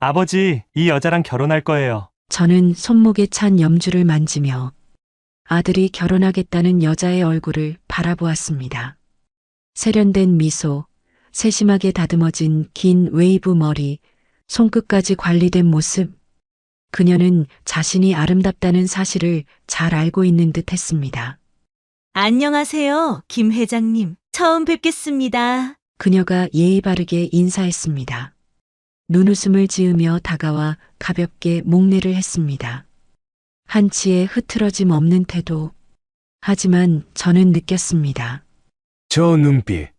아버지, 이 여자랑 결혼할 거예요. 저는 손목에 찬 염주를 만지며 아들이 결혼하겠다는 여자의 얼굴을 바라보았습니다. 세련된 미소, 세심하게 다듬어진 긴 웨이브 머리, 손끝까지 관리된 모습. 그녀는 자신이 아름답다는 사실을 잘 알고 있는 듯 했습니다. 안녕하세요, 김 회장님. 처음 뵙겠습니다. 그녀가 예의 바르게 인사했습니다. 눈웃음을 지으며 다가와 가볍게 목례를 했습니다. 한치의 흐트러짐 없는 태도. 하지만 저는 느꼈습니다. 저 눈빛,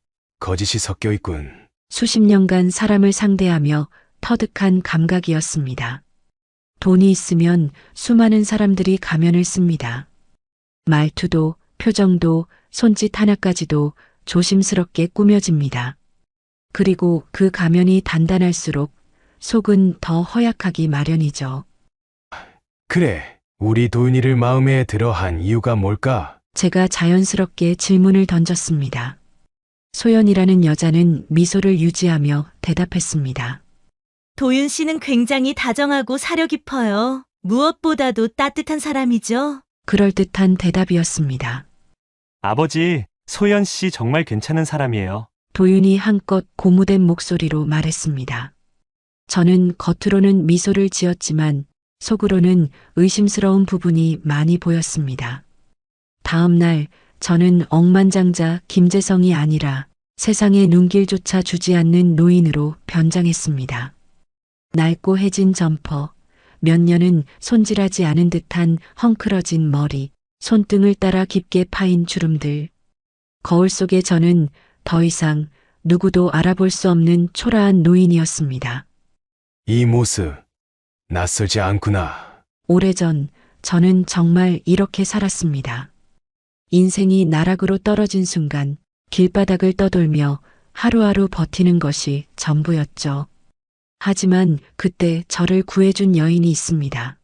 거짓이 섞여 있군. 수십 년간 사람을 상대하며 터득한 감각이었습니다. 돈이 있으면 수많은 사람들이 가면을 씁니다. 말투도, 표정도, 손짓 하나까지도 조심스럽게 꾸며집니다. 그리고 그 가면이 단단할수록 속은 더 허약하기 마련이죠. 그래, 우리 도윤이를 마음에 들어 한 이유가 뭘까? 제가 자연스럽게 질문을 던졌습니다. 소연이라는 여자는 미소를 유지하며 대답했습니다. 도윤 씨는 굉장히 다정하고 사려 깊어요. 무엇보다도 따뜻한 사람이죠. 그럴듯한 대답이었습니다. 아버지, 소연 씨 정말 괜찮은 사람이에요. 도윤이 한껏 고무된 목소리로 말했습니다. 저는 겉으로는 미소를 지었지만 속으로는 의심스러운 부분이 많이 보였습니다. 다음 날 저는 억만장자 김재성이 아니라 세상에 눈길조차 주지 않는 노인으로 변장했습니다. 낡고 해진 점퍼, 몇 년은 손질하지 않은 듯한 헝클어진 머리, 손등을 따라 깊게 파인 주름들. 거울 속에 저는 더 이상 누구도 알아볼 수 없는 초라한 노인이었습니다. 이 모습, 낯설지 않구나. 오래전 저는 정말 이렇게 살았습니다. 인생이 나락으로 떨어진 순간 길바닥을 떠돌며 하루하루 버티는 것이 전부였죠. 하지만 그때 저를 구해준 여인이 있습니다.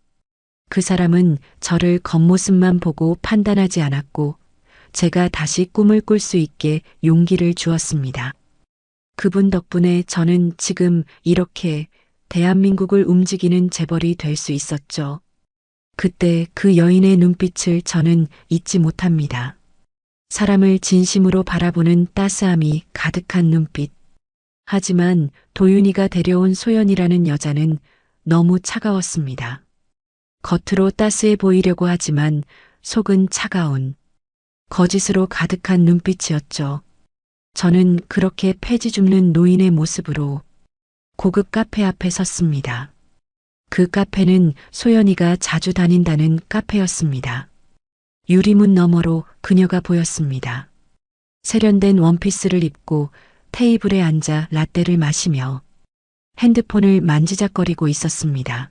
그 사람은 저를 겉모습만 보고 판단하지 않았고 제가 다시 꿈을 꿀 수 있게 용기를 주었습니다. 그분 덕분에 저는 지금 이렇게 대한민국을 움직이는 재벌이 될 수 있었죠. 그때 그 여인의 눈빛을 저는 잊지 못합니다. 사람을 진심으로 바라보는 따스함이 가득한 눈빛. 하지만 도윤이가 데려온 소연이라는 여자는 너무 차가웠습니다. 겉으로 따스해 보이려고 하지만 속은 차가운, 거짓으로 가득한 눈빛이었죠. 저는 그렇게 폐지 줍는 노인의 모습으로 고급 카페 앞에 섰습니다. 그 카페는 소연이가 자주 다닌다는 카페였습니다. 유리문 너머로 그녀가 보였습니다. 세련된 원피스를 입고 테이블에 앉아 라떼를 마시며 핸드폰을 만지작거리고 있었습니다.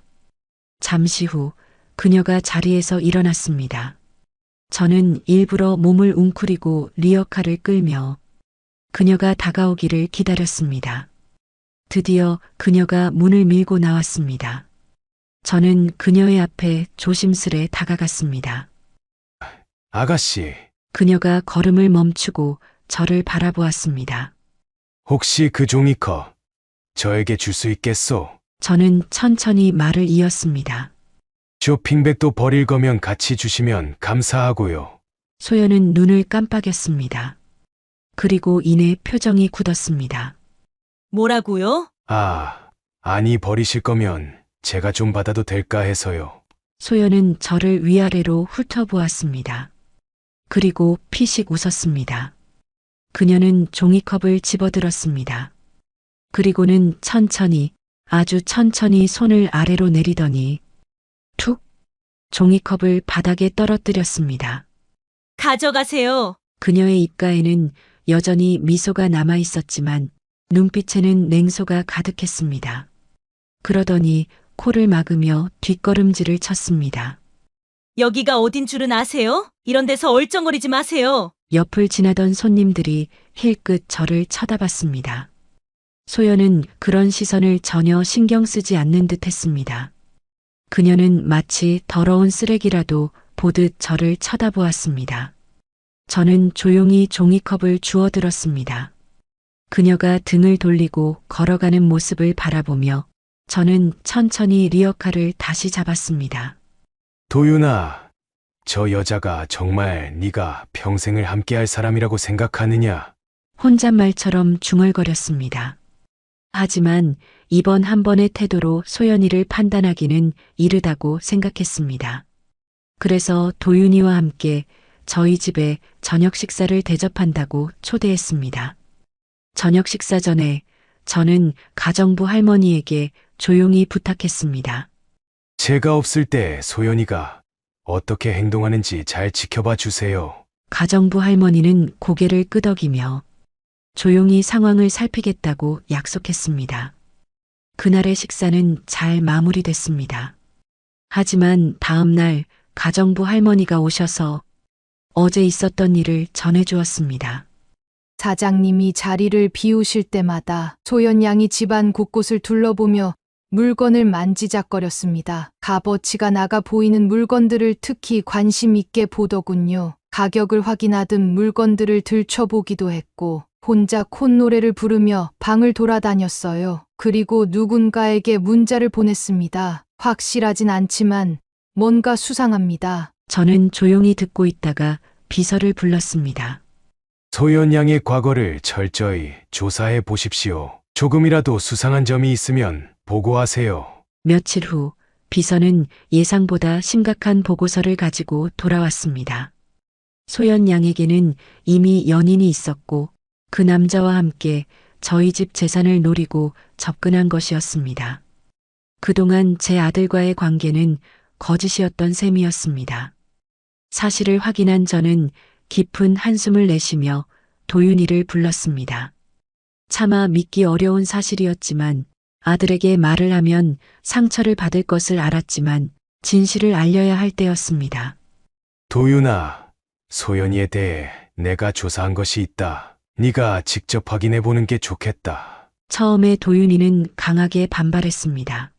잠시 후 그녀가 자리에서 일어났습니다. 저는 일부러 몸을 웅크리고 리어카를 끌며 그녀가 다가오기를 기다렸습니다. 드디어 그녀가 문을 밀고 나왔습니다. 저는 그녀의 앞에 조심스레 다가갔습니다. 아가씨, 그녀가 걸음을 멈추고 저를 바라보았습니다. 혹시 그 종이컵 저에게 줄 수 있겠소? 저는 천천히 말을 이었습니다. 쇼핑백도 버릴 거면 같이 주시면 감사하고요. 소연은 눈을 깜빡였습니다. 그리고 이내 표정이 굳었습니다. 뭐라고요? 아니 버리실 거면 제가 좀 받아도 될까 해서요. 소연은 저를 위아래로 훑어보았습니다. 그리고 피식 웃었습니다. 그녀는 종이컵을 집어들었습니다. 그리고는 천천히, 아주 천천히 손을 아래로 내리더니 툭! 종이컵을 바닥에 떨어뜨렸습니다. 가져가세요. 그녀의 입가에는 여전히 미소가 남아 있었지만 눈빛에는 냉소가 가득했습니다. 그러더니 코를 막으며 뒷걸음질을 쳤습니다. 여기가 어딘 줄은 아세요? 이런 데서 얼쩡거리지 마세요. 옆을 지나던 손님들이 힐끗 저를 쳐다봤습니다. 소연은 그런 시선을 전혀 신경 쓰지 않는 듯 했습니다. 그녀는 마치 더러운 쓰레기라도 보듯 저를 쳐다보았습니다. 저는 조용히 종이컵을 주워들었습니다. 그녀가 등을 돌리고 걸어가는 모습을 바라보며 저는 천천히 리어카를 다시 잡았습니다. 도윤아, 저 여자가 정말 네가 평생을 함께할 사람이라고 생각하느냐? 혼잣말처럼 중얼거렸습니다. 하지만 이번 한 번의 태도로 소연이를 판단하기는 이르다고 생각했습니다. 그래서 도윤이와 함께 저희 집에 저녁 식사를 대접한다고 초대했습니다. 저녁 식사 전에 저는 가정부 할머니에게 조용히 부탁했습니다. 제가 없을 때 소연이가 어떻게 행동하는지 잘 지켜봐 주세요. 가정부 할머니는 고개를 끄덕이며 조용히 상황을 살피겠다고 약속했습니다. 그날의 식사는 잘 마무리됐습니다. 하지만 다음 날 가정부 할머니가 오셔서 어제 있었던 일을 전해주었습니다. 사장님이 자리를 비우실 때마다 소연 양이 집안 곳곳을 둘러보며 물건을 만지작거렸습니다. 값어치가 나가 보이는 물건들을 특히 관심 있게 보더군요. 가격을 확인하듯 물건들을 들춰보기도 했고 혼자 콧노래를 부르며 방을 돌아다녔어요. 그리고 누군가에게 문자를 보냈습니다. 확실하진 않지만 뭔가 수상합니다. 저는 조용히 듣고 있다가 비서를 불렀습니다. 소연 양의 과거를 철저히 조사해 보십시오. 조금이라도 수상한 점이 있으면 보고하세요. 며칠 후 비서는 예상보다 심각한 보고서를 가지고 돌아왔습니다. 소연 양에게는 이미 연인이 있었고 그 남자와 함께 저희 집 재산을 노리고 접근한 것이었습니다. 그동안 제 아들과의 관계는 거짓이었던 셈이었습니다. 사실을 확인한 저는 깊은 한숨을 내쉬며 도윤이를 불렀습니다. 차마 믿기 어려운 사실이었지만 아들에게 말을 하면 상처를 받을 것을 알았지만 진실을 알려야 할 때였습니다. 도윤아, 소연이에 대해 내가 조사한 것이 있다. 네가 직접 확인해 보는 게 좋겠다. 처음에 도윤이는 강하게 반발했습니다.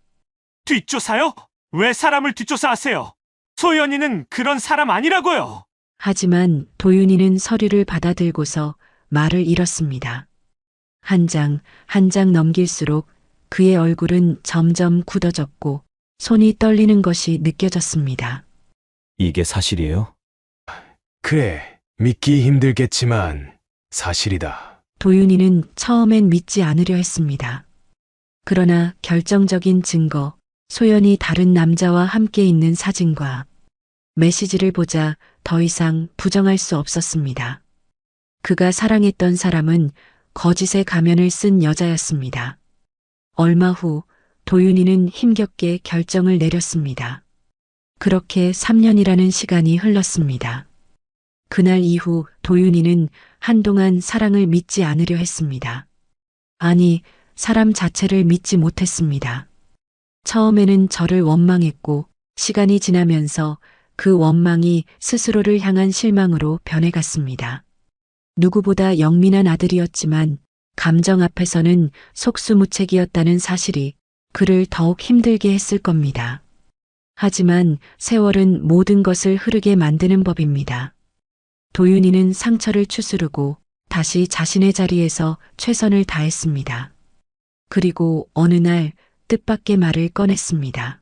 뒷조사요? 왜 사람을 뒷조사하세요? 소연이는 그런 사람 아니라고요. 하지만 도윤이는 서류를 받아들고서 말을 잃었습니다. 한 장 한 장 넘길수록 그의 얼굴은 점점 굳어졌고 손이 떨리는 것이 느껴졌습니다. 이게 사실이에요? 그래, 믿기 힘들겠지만 사실이다. 도윤이는 처음엔 믿지 않으려 했습니다. 그러나 결정적인 증거, 소연이 다른 남자와 함께 있는 사진과 메시지를 보자 더 이상 부정할 수 없었습니다. 그가 사랑했던 사람은 거짓의 가면을 쓴 여자였습니다. 얼마 후 도윤이는 힘겹게 결정을 내렸습니다. 그렇게 3년이라는 시간이 흘렀습니다. 그날 이후 도윤이는 한동안 사랑을 믿지 않으려 했습니다. 아니, 사람 자체를 믿지 못했습니다. 처음에는 저를 원망했고 시간이 지나면서 그 원망이 스스로를 향한 실망으로 변해갔습니다. 누구보다 영민한 아들이었지만 감정 앞에서는 속수무책이었다는 사실이 그를 더욱 힘들게 했을 겁니다. 하지만 세월은 모든 것을 흐르게 만드는 법입니다. 도윤이는 상처를 추스르고 다시 자신의 자리에서 최선을 다했습니다. 그리고 어느 날 뜻밖의 말을 꺼냈습니다.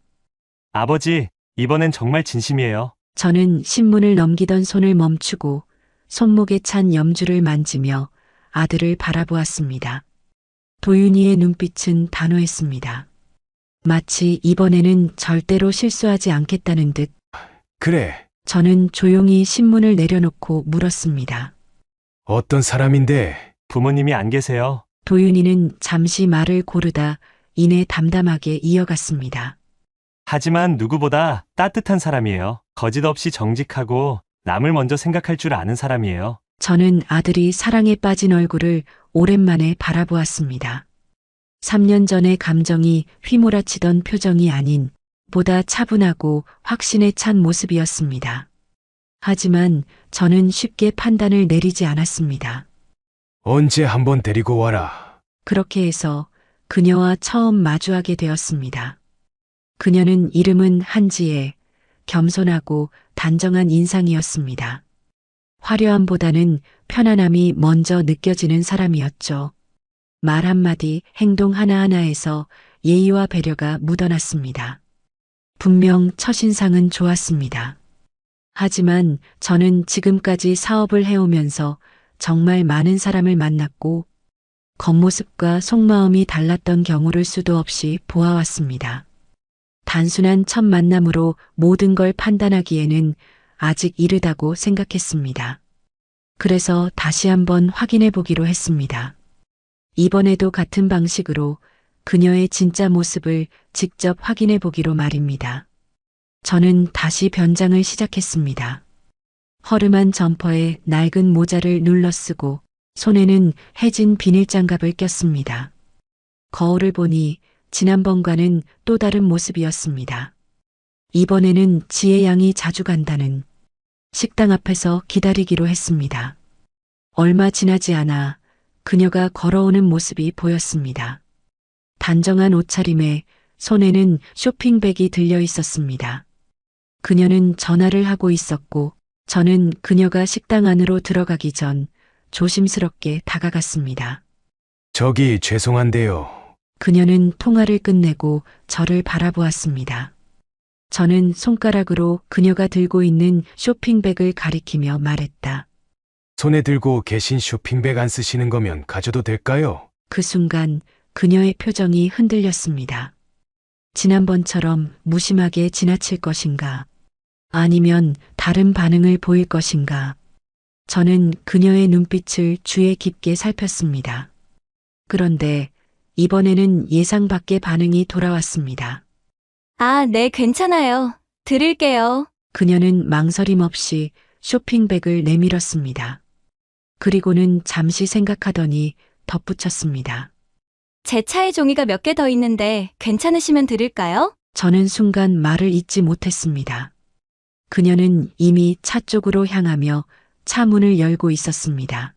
아버지, 이번엔 정말 진심이에요. 저는 신문을 넘기던 손을 멈추고 손목에 찬 염주를 만지며 아들을 바라보았습니다. 도윤이의 눈빛은 단호했습니다. 마치 이번에는 절대로 실수하지 않겠다는 듯. 그래, 저는 조용히 신문을 내려놓고 물었습니다. 어떤 사람인데? 부모님이 안 계세요. 도윤이는 잠시 말을 고르다 이내 담담하게 이어갔습니다. 하지만 누구보다 따뜻한 사람이에요. 거짓 없이 정직하고 남을 먼저 생각할 줄 아는 사람이에요. 저는 아들이 사랑에 빠진 얼굴을 오랜만에 바라보았습니다. 3년 전의 감정이 휘몰아치던 표정이 아닌 보다 차분하고 확신에 찬 모습이었습니다. 하지만 저는 쉽게 판단을 내리지 않았습니다. 언제 한번 데리고 와라. 그렇게 해서 그녀와 처음 마주하게 되었습니다. 그녀는 이름은 한지혜, 겸손하고 단정한 인상이었습니다. 화려함보다는 편안함이 먼저 느껴지는 사람이었죠. 말 한마디, 행동 하나하나에서 예의와 배려가 묻어났습니다. 분명 첫인상은 좋았습니다. 하지만 저는 지금까지 사업을 해오면서 정말 많은 사람을 만났고 겉모습과 속마음이 달랐던 경우를 수도 없이 보아왔습니다. 단순한 첫 만남으로 모든 걸 판단하기에는 아직 이르다고 생각했습니다. 그래서 다시 한번 확인해 보기로 했습니다. 이번에도 같은 방식으로 그녀의 진짜 모습을 직접 확인해 보기로 말입니다. 저는 다시 변장을 시작했습니다. 허름한 점퍼에 낡은 모자를 눌러쓰고 손에는 해진 비닐장갑을 꼈습니다. 거울을 보니 지난번과는 또 다른 모습이었습니다. 이번에는 지혜 양이 자주 간다는 식당 앞에서 기다리기로 했습니다. 얼마 지나지 않아 그녀가 걸어오는 모습이 보였습니다. 단정한 옷차림에 손에는 쇼핑백이 들려 있었습니다. 그녀는 전화를 하고 있었고 저는 그녀가 식당 안으로 들어가기 전 조심스럽게 다가갔습니다. 저기 죄송한데요. 그녀는 통화를 끝내고 저를 바라보았습니다. 저는 손가락으로 그녀가 들고 있는 쇼핑백을 가리키며 말했다. 손에 들고 계신 쇼핑백 안 쓰시는 거면 가져도 될까요? 그 순간 그녀의 표정이 흔들렸습니다. 지난번처럼 무심하게 지나칠 것인가? 아니면 다른 반응을 보일 것인가? 저는 그녀의 눈빛을 주의 깊게 살폈습니다. 그런데 이번에는 예상 밖의 반응이 돌아왔습니다. 아, 네, 괜찮아요. 드릴게요. 그녀는 망설임 없이 쇼핑백을 내밀었습니다. 그리고는 잠시 생각하더니 덧붙였습니다. 제 차에 종이가 몇 개 더 있는데 괜찮으시면 드릴까요? 저는 순간 말을 잇지 못했습니다. 그녀는 이미 차 쪽으로 향하며 차 문을 열고 있었습니다.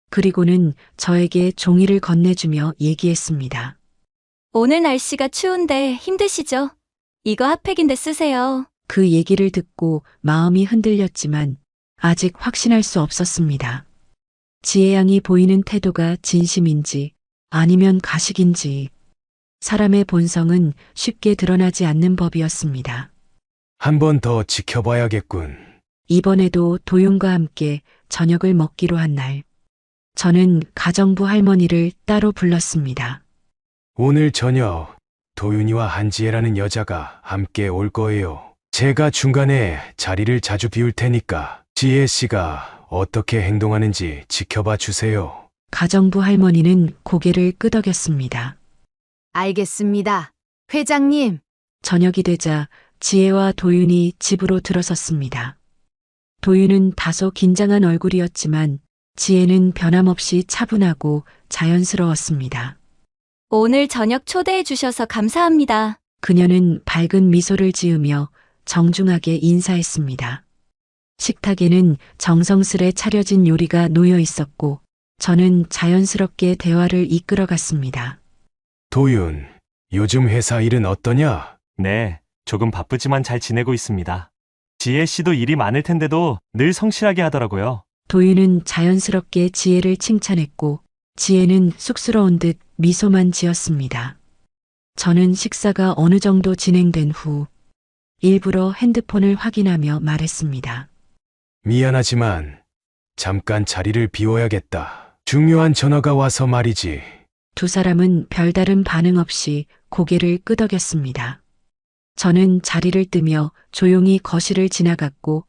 그리고는 저에게 종이를 건네주며 얘기했습니다. 오늘 날씨가 추운데 힘드시죠? 이거 핫팩인데 쓰세요. 그 얘기를 듣고 마음이 흔들렸지만 아직 확신할 수 없었습니다. 지혜 양이 보이는 태도가 진심인지 아니면 가식인지 사람의 본성은 쉽게 드러나지 않는 법이었습니다. 한 번 더 지켜봐야겠군. 이번에도 도윤과 함께 저녁을 먹기로 한 날, 저는 가정부 할머니를 따로 불렀습니다. 오늘 저녁 도윤이와 한지혜라는 여자가 함께 올 거예요. 제가 중간에 자리를 자주 비울 테니까 지혜 씨가 어떻게 행동하는지 지켜봐 주세요. 가정부 할머니는 고개를 끄덕였습니다. 알겠습니다. 회장님, 저녁이 되자 지혜와 도윤이 집으로 들어섰습니다. 도윤은 다소 긴장한 얼굴이었지만 지혜는 변함없이 차분하고 자연스러웠습니다. 오늘 저녁 초대해 주셔서 감사합니다. 그녀는 밝은 미소를 지으며 정중하게 인사했습니다. 식탁에는 정성스레 차려진 요리가 놓여 있었고 저는 자연스럽게 대화를 이끌어갔습니다. 도윤, 요즘 회사 일은 어떠냐? 네, 조금 바쁘지만 잘 지내고 있습니다. 지혜 씨도 일이 많을 텐데도 늘 성실하게 하더라고요. 도윤은 자연스럽게 지혜를 칭찬했고 지혜는 쑥스러운 듯 미소만 지었습니다. 저는 식사가 어느 정도 진행된 후 일부러 핸드폰을 확인하며 말했습니다. 미안하지만 잠깐 자리를 비워야겠다. 중요한 전화가 와서 말이지. 두 사람은 별다른 반응 없이 고개를 끄덕였습니다. 저는 자리를 뜨며 조용히 거실을 지나갔고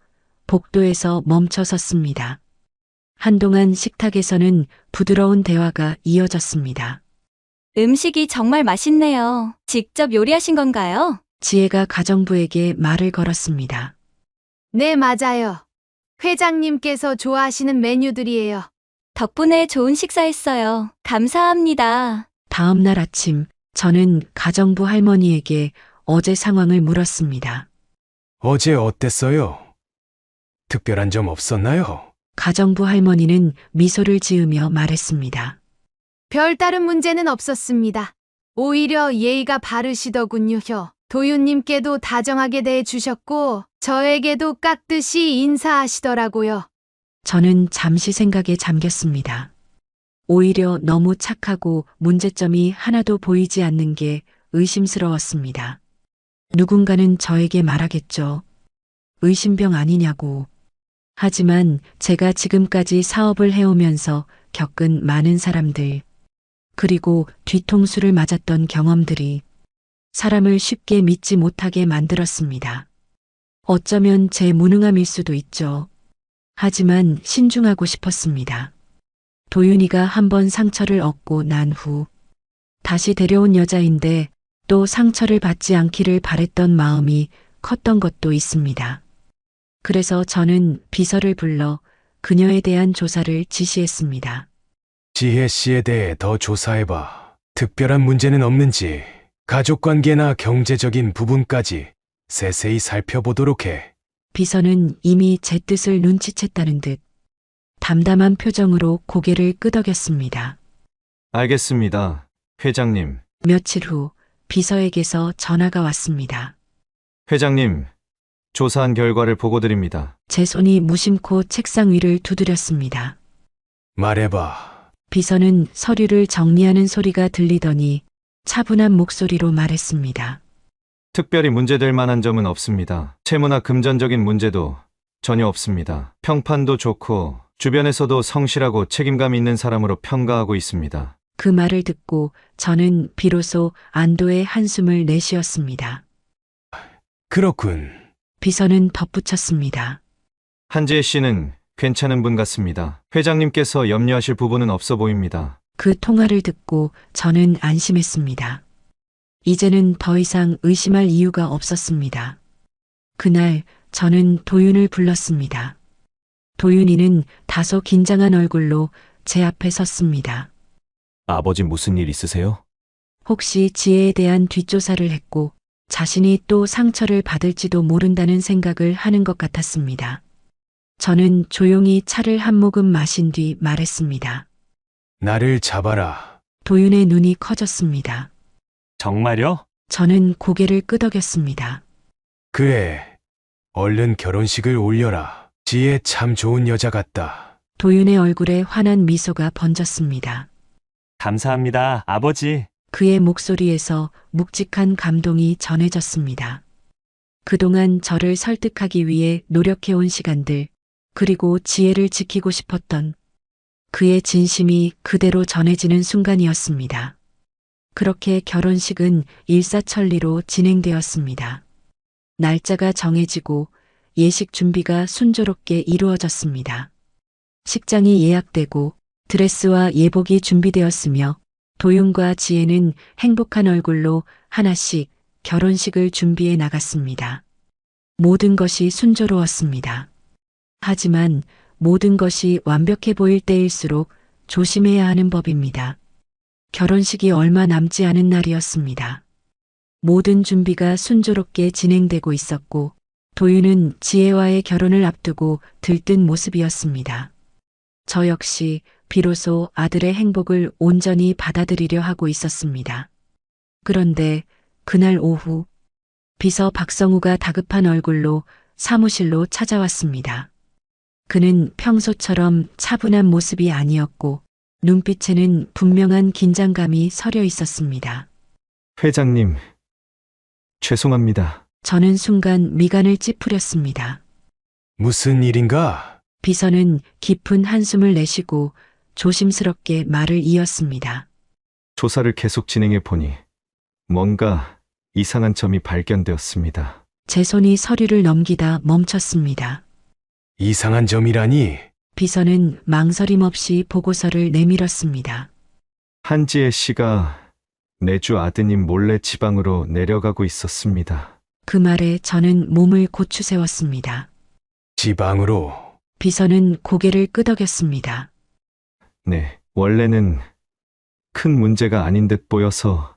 복도에서 멈춰 섰습니다. 한동안 식탁에서는 부드러운 대화가 이어졌습니다. 음식이 정말 맛있네요. 직접 요리하신 건가요? 지혜가 가정부에게 말을 걸었습니다. 네, 맞아요. 회장님께서 좋아하시는 메뉴들이에요. 덕분에 좋은 식사했어요. 감사합니다. 다음 날 아침 저는 가정부 할머니에게 어제 상황을 물었습니다. 어제 어땠어요? 특별한 점 없었나요? 가정부 할머니는 미소를 지으며 말했습니다. 별다른 문제는 없었습니다. 오히려 예의가 바르시더군요. 도윤님께도 다정하게 대해 주셨고 저에게도 깍듯이 인사하시더라고요. 저는 잠시 생각에 잠겼습니다. 오히려 너무 착하고 문제점이 하나도 보이지 않는 게 의심스러웠습니다. 누군가는 저에게 말하겠죠. 의심병 아니냐고. 하지만 제가 지금까지 사업을 해오면서 겪은 많은 사람들, 그리고 뒤통수를 맞았던 경험들이 사람을 쉽게 믿지 못하게 만들었습니다. 어쩌면 제 무능함일 수도 있죠. 하지만 신중하고 싶었습니다. 도윤이가 한번 상처를 얻고 난 후 다시 데려온 여자인데 또 상처를 받지 않기를 바랬던 마음이 컸던 것도 있습니다. 그래서 저는 비서를 불러 그녀에 대한 조사를 지시했습니다. 지혜 씨에 대해 더 조사해봐. 특별한 문제는 없는지, 가족관계나 경제적인 부분까지 세세히 살펴보도록 해. 비서는 이미 제 뜻을 눈치챘다는 듯 담담한 표정으로 고개를 끄덕였습니다. 알겠습니다, 회장님. 며칠 후 비서에게서 전화가 왔습니다. 회장님, 조사한 결과를 보고드립니다. 제 손이 무심코 책상 위를 두드렸습니다. 말해봐. 비서는 서류를 정리하는 소리가 들리더니 차분한 목소리로 말했습니다. 특별히 문제될 만한 점은 없습니다. 채무나 금전적인 문제도 전혀 없습니다. 평판도 좋고 주변에서도 성실하고 책임감 있는 사람으로 평가하고 있습니다. 그 말을 듣고 저는 비로소 안도의 한숨을 내쉬었습니다. 그렇군. 비서는 덧붙였습니다. 한지혜 씨는 괜찮은 분 같습니다. 회장님께서 염려하실 부분은 없어 보입니다. 그 통화를 듣고 저는 안심했습니다. 이제는 더 이상 의심할 이유가 없었습니다. 그날 저는 도윤을 불렀습니다. 도윤이는 다소 긴장한 얼굴로 제 앞에 섰습니다. 아버지 무슨 일 있으세요? 혹시 지혜에 대한 뒷조사를 했고 자신이 또 상처를 받을지도 모른다는 생각을 하는 것 같았습니다. 저는 조용히 차를 한 모금 마신 뒤 말했습니다. 나를 잡아라. 도윤의 눈이 커졌습니다. 정말요? 저는 고개를 끄덕였습니다. 그래. 얼른 결혼식을 올려라. 지혜 참 좋은 여자 같다. 도윤의 얼굴에 환한 미소가 번졌습니다. 감사합니다, 아버지. 그의 목소리에서 묵직한 감동이 전해졌습니다. 그동안 저를 설득하기 위해 노력해온 시간들, 그리고 지혜를 지키고 싶었던 그의 진심이 그대로 전해지는 순간이었습니다. 그렇게 결혼식은 일사천리로 진행되었습니다. 날짜가 정해지고 예식 준비가 순조롭게 이루어졌습니다. 식장이 예약되고 드레스와 예복이 준비되었으며 도윤과 지혜는 행복한 얼굴로 하나씩 결혼식을 준비해 나갔습니다. 모든 것이 순조로웠습니다. 하지만 모든 것이 완벽해 보일 때일수록 조심해야 하는 법입니다. 결혼식이 얼마 남지 않은 날이었습니다. 모든 준비가 순조롭게 진행되고 있었고 도윤은 지혜와의 결혼을 앞두고 들뜬 모습이었습니다. 저 역시 비로소 아들의 행복을 온전히 받아들이려 하고 있었습니다. 그런데 그날 오후 비서 박성우가 다급한 얼굴로 사무실로 찾아왔습니다. 그는 평소처럼 차분한 모습이 아니었고 눈빛에는 분명한 긴장감이 서려 있었습니다. 회장님, 죄송합니다. 저는 순간 미간을 찌푸렸습니다. 무슨 일인가? 비서는 깊은 한숨을 내쉬고 조심스럽게 말을 이었습니다. 조사를 계속 진행해 보니 뭔가 이상한 점이 발견되었습니다. 제 손이 서류를 넘기다 멈췄습니다. 이상한 점이라니? 비서는 망설임 없이 보고서를 내밀었습니다. 한지혜 씨가 내주 아드님 몰래 지방으로 내려가고 있었습니다. 그 말에 저는 몸을 고추 세웠습니다. 지방으로. 비서는 고개를 끄덕였습니다. 네, 원래는 큰 문제가 아닌 듯 보여서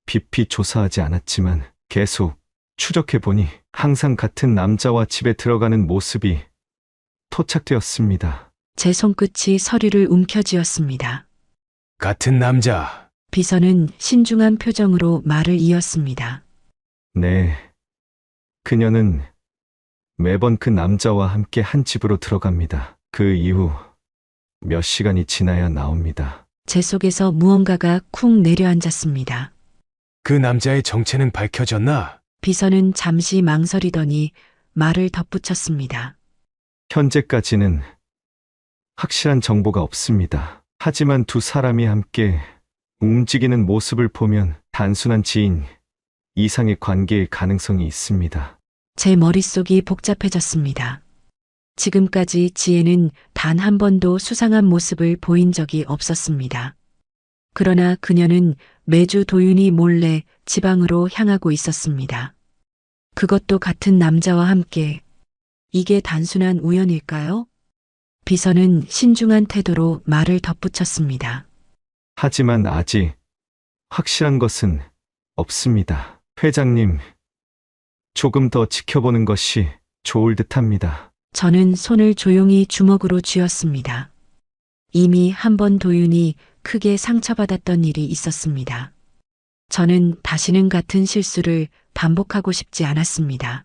깊이 조사하지 않았지만 계속 추적해보니 항상 같은 남자와 집에 들어가는 모습이 토착되었습니다. 제 손끝이 서류를 움켜쥐었습니다. 같은 남자. 비서는 신중한 표정으로 말을 이었습니다. 네, 그녀는 매번 그 남자와 함께 한 집으로 들어갑니다. 그 이후 몇 시간이 지나야 나옵니다. 제 속에서 무언가가 쿵 내려앉았습니다. 그 남자의 정체는 밝혀졌나? 비서는 잠시 망설이더니 말을 덧붙였습니다. 현재까지는 확실한 정보가 없습니다. 하지만 두 사람이 함께 움직이는 모습을 보면 단순한 지인 이상의 관계일 가능성이 있습니다. 제 머릿속이 복잡해졌습니다. 지금까지 지혜는 단 한 번도 수상한 모습을 보인 적이 없었습니다. 그러나 그녀는 매주 도윤이 몰래 지방으로 향하고 있었습니다. 그것도 같은 남자와 함께. 이게 단순한 우연일까요? 비서는 신중한 태도로 말을 덧붙였습니다. 하지만 아직 확실한 것은 없습니다. 회장님, 조금 더 지켜보는 것이 좋을 듯합니다. 저는 손을 조용히 주먹으로 쥐었습니다. 이미 한 번 도윤이 크게 상처받았던 일이 있었습니다. 저는 다시는 같은 실수를 반복하고 싶지 않았습니다.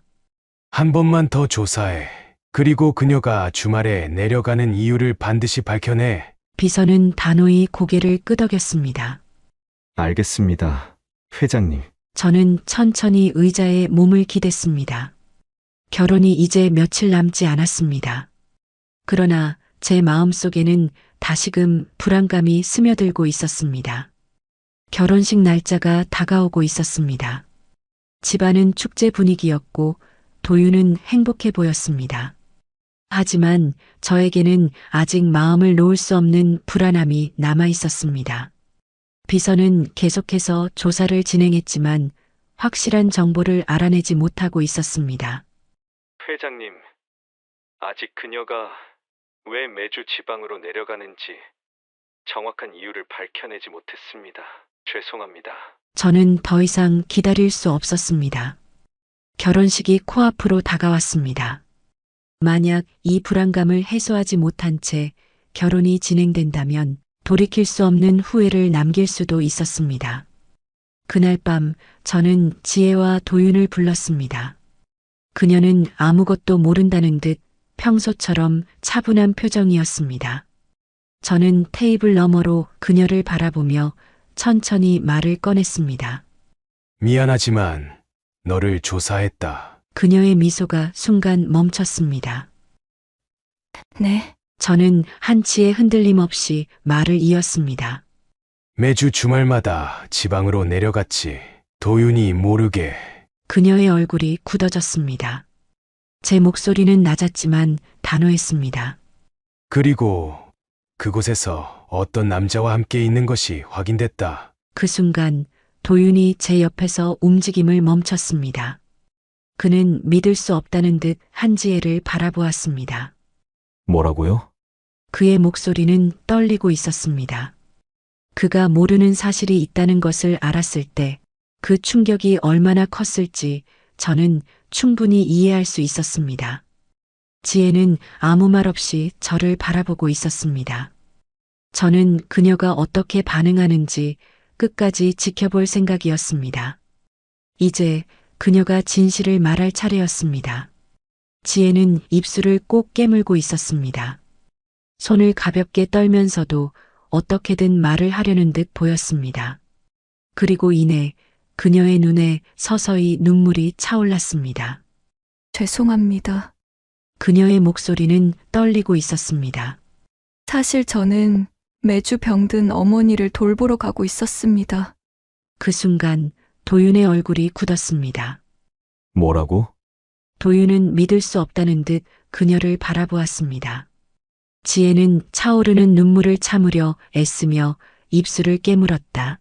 한 번만 더 조사해. 그리고 그녀가 주말에 내려가는 이유를 반드시 밝혀내. 비서는 단호히 고개를 끄덕였습니다. 알겠습니다. 회장님. 저는 천천히 의자에 몸을 기댔습니다. 결혼이 이제 며칠 남지 않았습니다. 그러나 제 마음속에는 다시금 불안감이 스며들고 있었습니다. 결혼식 날짜가 다가오고 있었습니다. 집안은 축제 분위기였고 도윤은 행복해 보였습니다. 하지만 저에게는 아직 마음을 놓을 수 없는 불안함이 남아 있었습니다. 비서는 계속해서 조사를 진행했지만 확실한 정보를 알아내지 못하고 있었습니다. 회장님, 아직 그녀가 왜 매주 지방으로 내려가는지 정확한 이유를 밝혀내지 못했습니다. 죄송합니다. 저는 더 이상 기다릴 수 없었습니다. 결혼식이 코앞으로 다가왔습니다. 만약 이 불안감을 해소하지 못한 채 결혼이 진행된다면 돌이킬 수 없는 후회를 남길 수도 있었습니다. 그날 밤 저는 지혜와 도윤을 불렀습니다. 그녀는 아무것도 모른다는 듯 평소처럼 차분한 표정이었습니다. 저는 테이블 너머로 그녀를 바라보며 천천히 말을 꺼냈습니다. 미안하지만 너를 조사했다. 그녀의 미소가 순간 멈췄습니다. 네. 저는 한치의 흔들림 없이 말을 이었습니다. 매주 주말마다 지방으로 내려갔지. 도윤이 모르게. 그녀의 얼굴이 굳어졌습니다. 제 목소리는 낮았지만 단호했습니다. 그리고 그곳에서 어떤 남자와 함께 있는 것이 확인됐다. 그 순간 도윤이 제 옆에서 움직임을 멈췄습니다. 그는 믿을 수 없다는 듯 한지혜를 바라보았습니다. 뭐라고요? 그의 목소리는 떨리고 있었습니다. 그가 모르는 사실이 있다는 것을 알았을 때 그 충격이 얼마나 컸을지 저는 충분히 이해할 수 있었습니다. 지혜는 아무 말 없이 저를 바라보고 있었습니다. 저는 그녀가 어떻게 반응하는지 끝까지 지켜볼 생각이었습니다. 이제 그녀가 진실을 말할 차례였습니다. 지혜는 입술을 꼭 깨물고 있었습니다. 손을 가볍게 떨면서도 어떻게든 말을 하려는 듯 보였습니다. 그리고 이내 그녀의 눈에 서서히 눈물이 차올랐습니다. 죄송합니다. 그녀의 목소리는 떨리고 있었습니다. 사실 저는 매주 병든 어머니를 돌보러 가고 있었습니다. 그 순간 도윤의 얼굴이 굳었습니다. 뭐라고? 도윤은 믿을 수 없다는 듯 그녀를 바라보았습니다. 지혜는 차오르는 눈물을 참으려 애쓰며 입술을 깨물었다.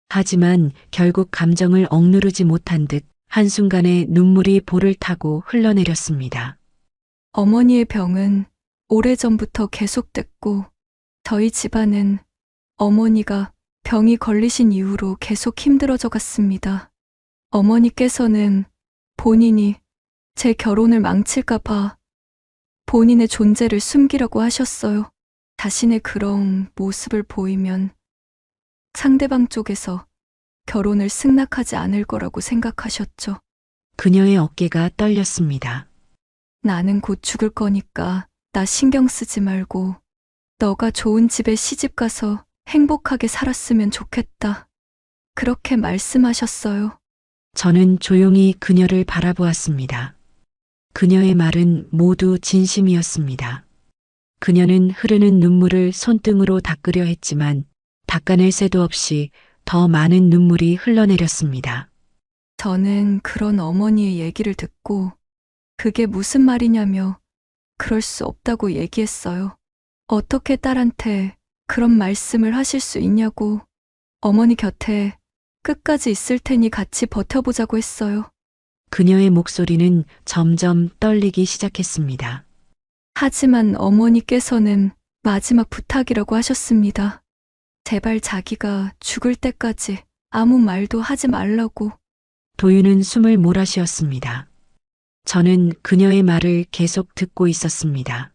하지만 결국 감정을 억누르지 못한 듯 한순간에 눈물이 볼을 타고 흘러내렸습니다. 어머니의 병은 오래전부터 계속됐고 저희 집안은 어머니가 병이 걸리신 이후로 계속 힘들어져 갔습니다. 어머니께서는 본인이 제 결혼을 망칠까봐 본인의 존재를 숨기려고 하셨어요. 자신의 그런 모습을 보이면 상대방 쪽에서 결혼을 승낙하지 않을 거라고 생각하셨죠. 그녀의 어깨가 떨렸습니다. 나는 곧 죽을 거니까 나 신경 쓰지 말고 너가 좋은 집에 시집 가서 행복하게 살았으면 좋겠다. 그렇게 말씀하셨어요. 저는 조용히 그녀를 바라보았습니다. 그녀의 말은 모두 진심이었습니다. 그녀는 흐르는 눈물을 손등으로 닦으려 했지만 닦아낼 새도 없이 더 많은 눈물이 흘러내렸습니다. 저는 그런 어머니의 얘기를 듣고 그게 무슨 말이냐며 그럴 수 없다고 얘기했어요. 어떻게 딸한테 그런 말씀을 하실 수 있냐고 어머니 곁에 끝까지 있을 테니 같이 버텨보자고 했어요. 그녀의 목소리는 점점 떨리기 시작했습니다. 하지만 어머니께서는 마지막 부탁이라고 하셨습니다. 제발 자기가 죽을 때까지 아무 말도 하지 말라고. 도윤은 숨을 몰아쉬었습니다. 저는 그녀의 말을 계속 듣고 있었습니다.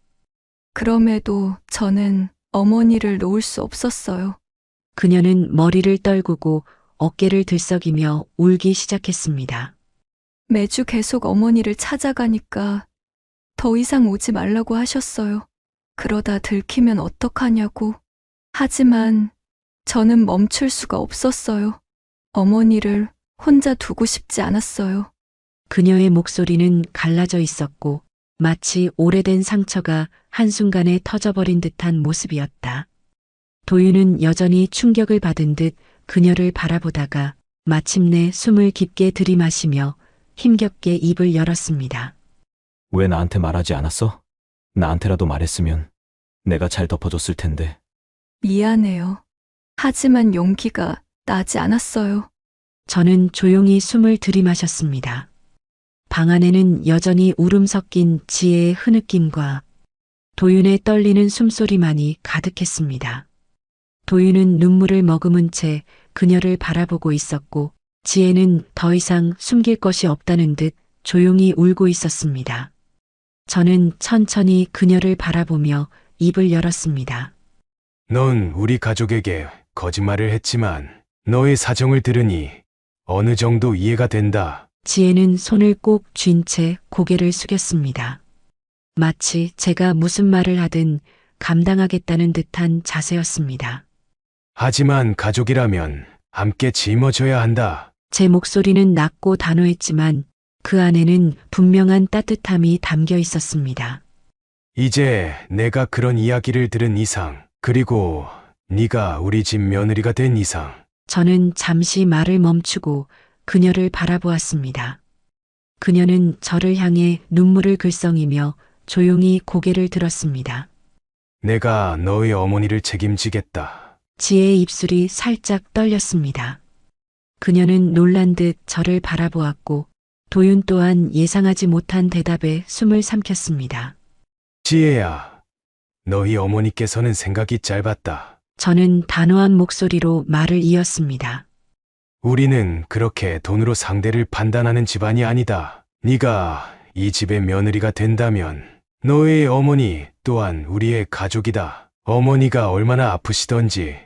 그럼에도 저는 어머니를 놓을 수 없었어요. 그녀는 머리를 떨구고 어깨를 들썩이며 울기 시작했습니다. 매주 계속 어머니를 찾아가니까 더 이상 오지 말라고 하셨어요. 그러다 들키면 어떡하냐고. 하지만 저는 멈출 수가 없었어요. 어머니를 혼자 두고 싶지 않았어요. 그녀의 목소리는 갈라져 있었고 마치 오래된 상처가 한순간에 터져버린 듯한 모습이었다. 도윤은 여전히 충격을 받은 듯 그녀를 바라보다가 마침내 숨을 깊게 들이마시며 힘겹게 입을 열었습니다. 왜 나한테 말하지 않았어? 나한테라도 말했으면 내가 잘 덮어줬을 텐데. 미안해요. 하지만 용기가 나지 않았어요. 저는 조용히 숨을 들이마셨습니다. 방 안에는 여전히 울음 섞인 지혜의 흐느낌과 도윤의 떨리는 숨소리만이 가득했습니다. 도윤은 눈물을 머금은 채 그녀를 바라보고 있었고 지혜는 더 이상 숨길 것이 없다는 듯 조용히 울고 있었습니다. 저는 천천히 그녀를 바라보며 입을 열었습니다. 넌 우리 가족에게 거짓말을 했지만 너의 사정을 들으니 어느 정도 이해가 된다. 지혜는 손을 꼭 쥔 채 고개를 숙였습니다. 마치 제가 무슨 말을 하든 감당하겠다는 듯한 자세였습니다. 하지만 가족이라면 함께 짊어져야 한다. 제 목소리는 낮고 단호했지만 그 안에는 분명한 따뜻함이 담겨 있었습니다. 이제 내가 그런 이야기를 들은 이상, 그리고 네가 우리 집 며느리가 된 이상, 저는 잠시 말을 멈추고 그녀를 바라보았습니다. 그녀는 저를 향해 눈물을 글썽이며 조용히 고개를 들었습니다. 내가 너의 어머니를 책임지겠다. 지혜의 입술이 살짝 떨렸습니다. 그녀는 놀란 듯 저를 바라보았고 도윤 또한 예상하지 못한 대답에 숨을 삼켰습니다. 지혜야, 너희 어머니께서는 생각이 짧았다. 저는 단호한 목소리로 말을 이었습니다. 우리는 그렇게 돈으로 상대를 판단하는 집안이 아니다. 네가 이 집의 며느리가 된다면 너의 어머니 또한 우리의 가족이다. 어머니가 얼마나 아프시던지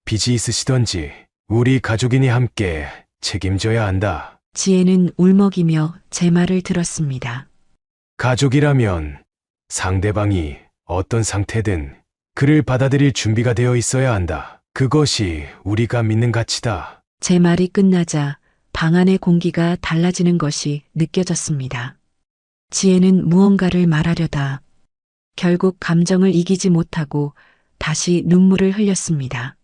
빚이 있으시던지 우리 가족이니 함께 책임져야 한다. 지혜는 울먹이며 제 말을 들었습니다. 가족이라면 상대방이 어떤 상태든 그를 받아들일 준비가 되어 있어야 한다. 그것이 우리가 믿는 가치다. 제 말이 끝나자 방 안의 공기가 달라지는 것이 느껴졌습니다. 지혜는 무언가를 말하려다 결국 감정을 이기지 못하고 다시 눈물을 흘렸습니다.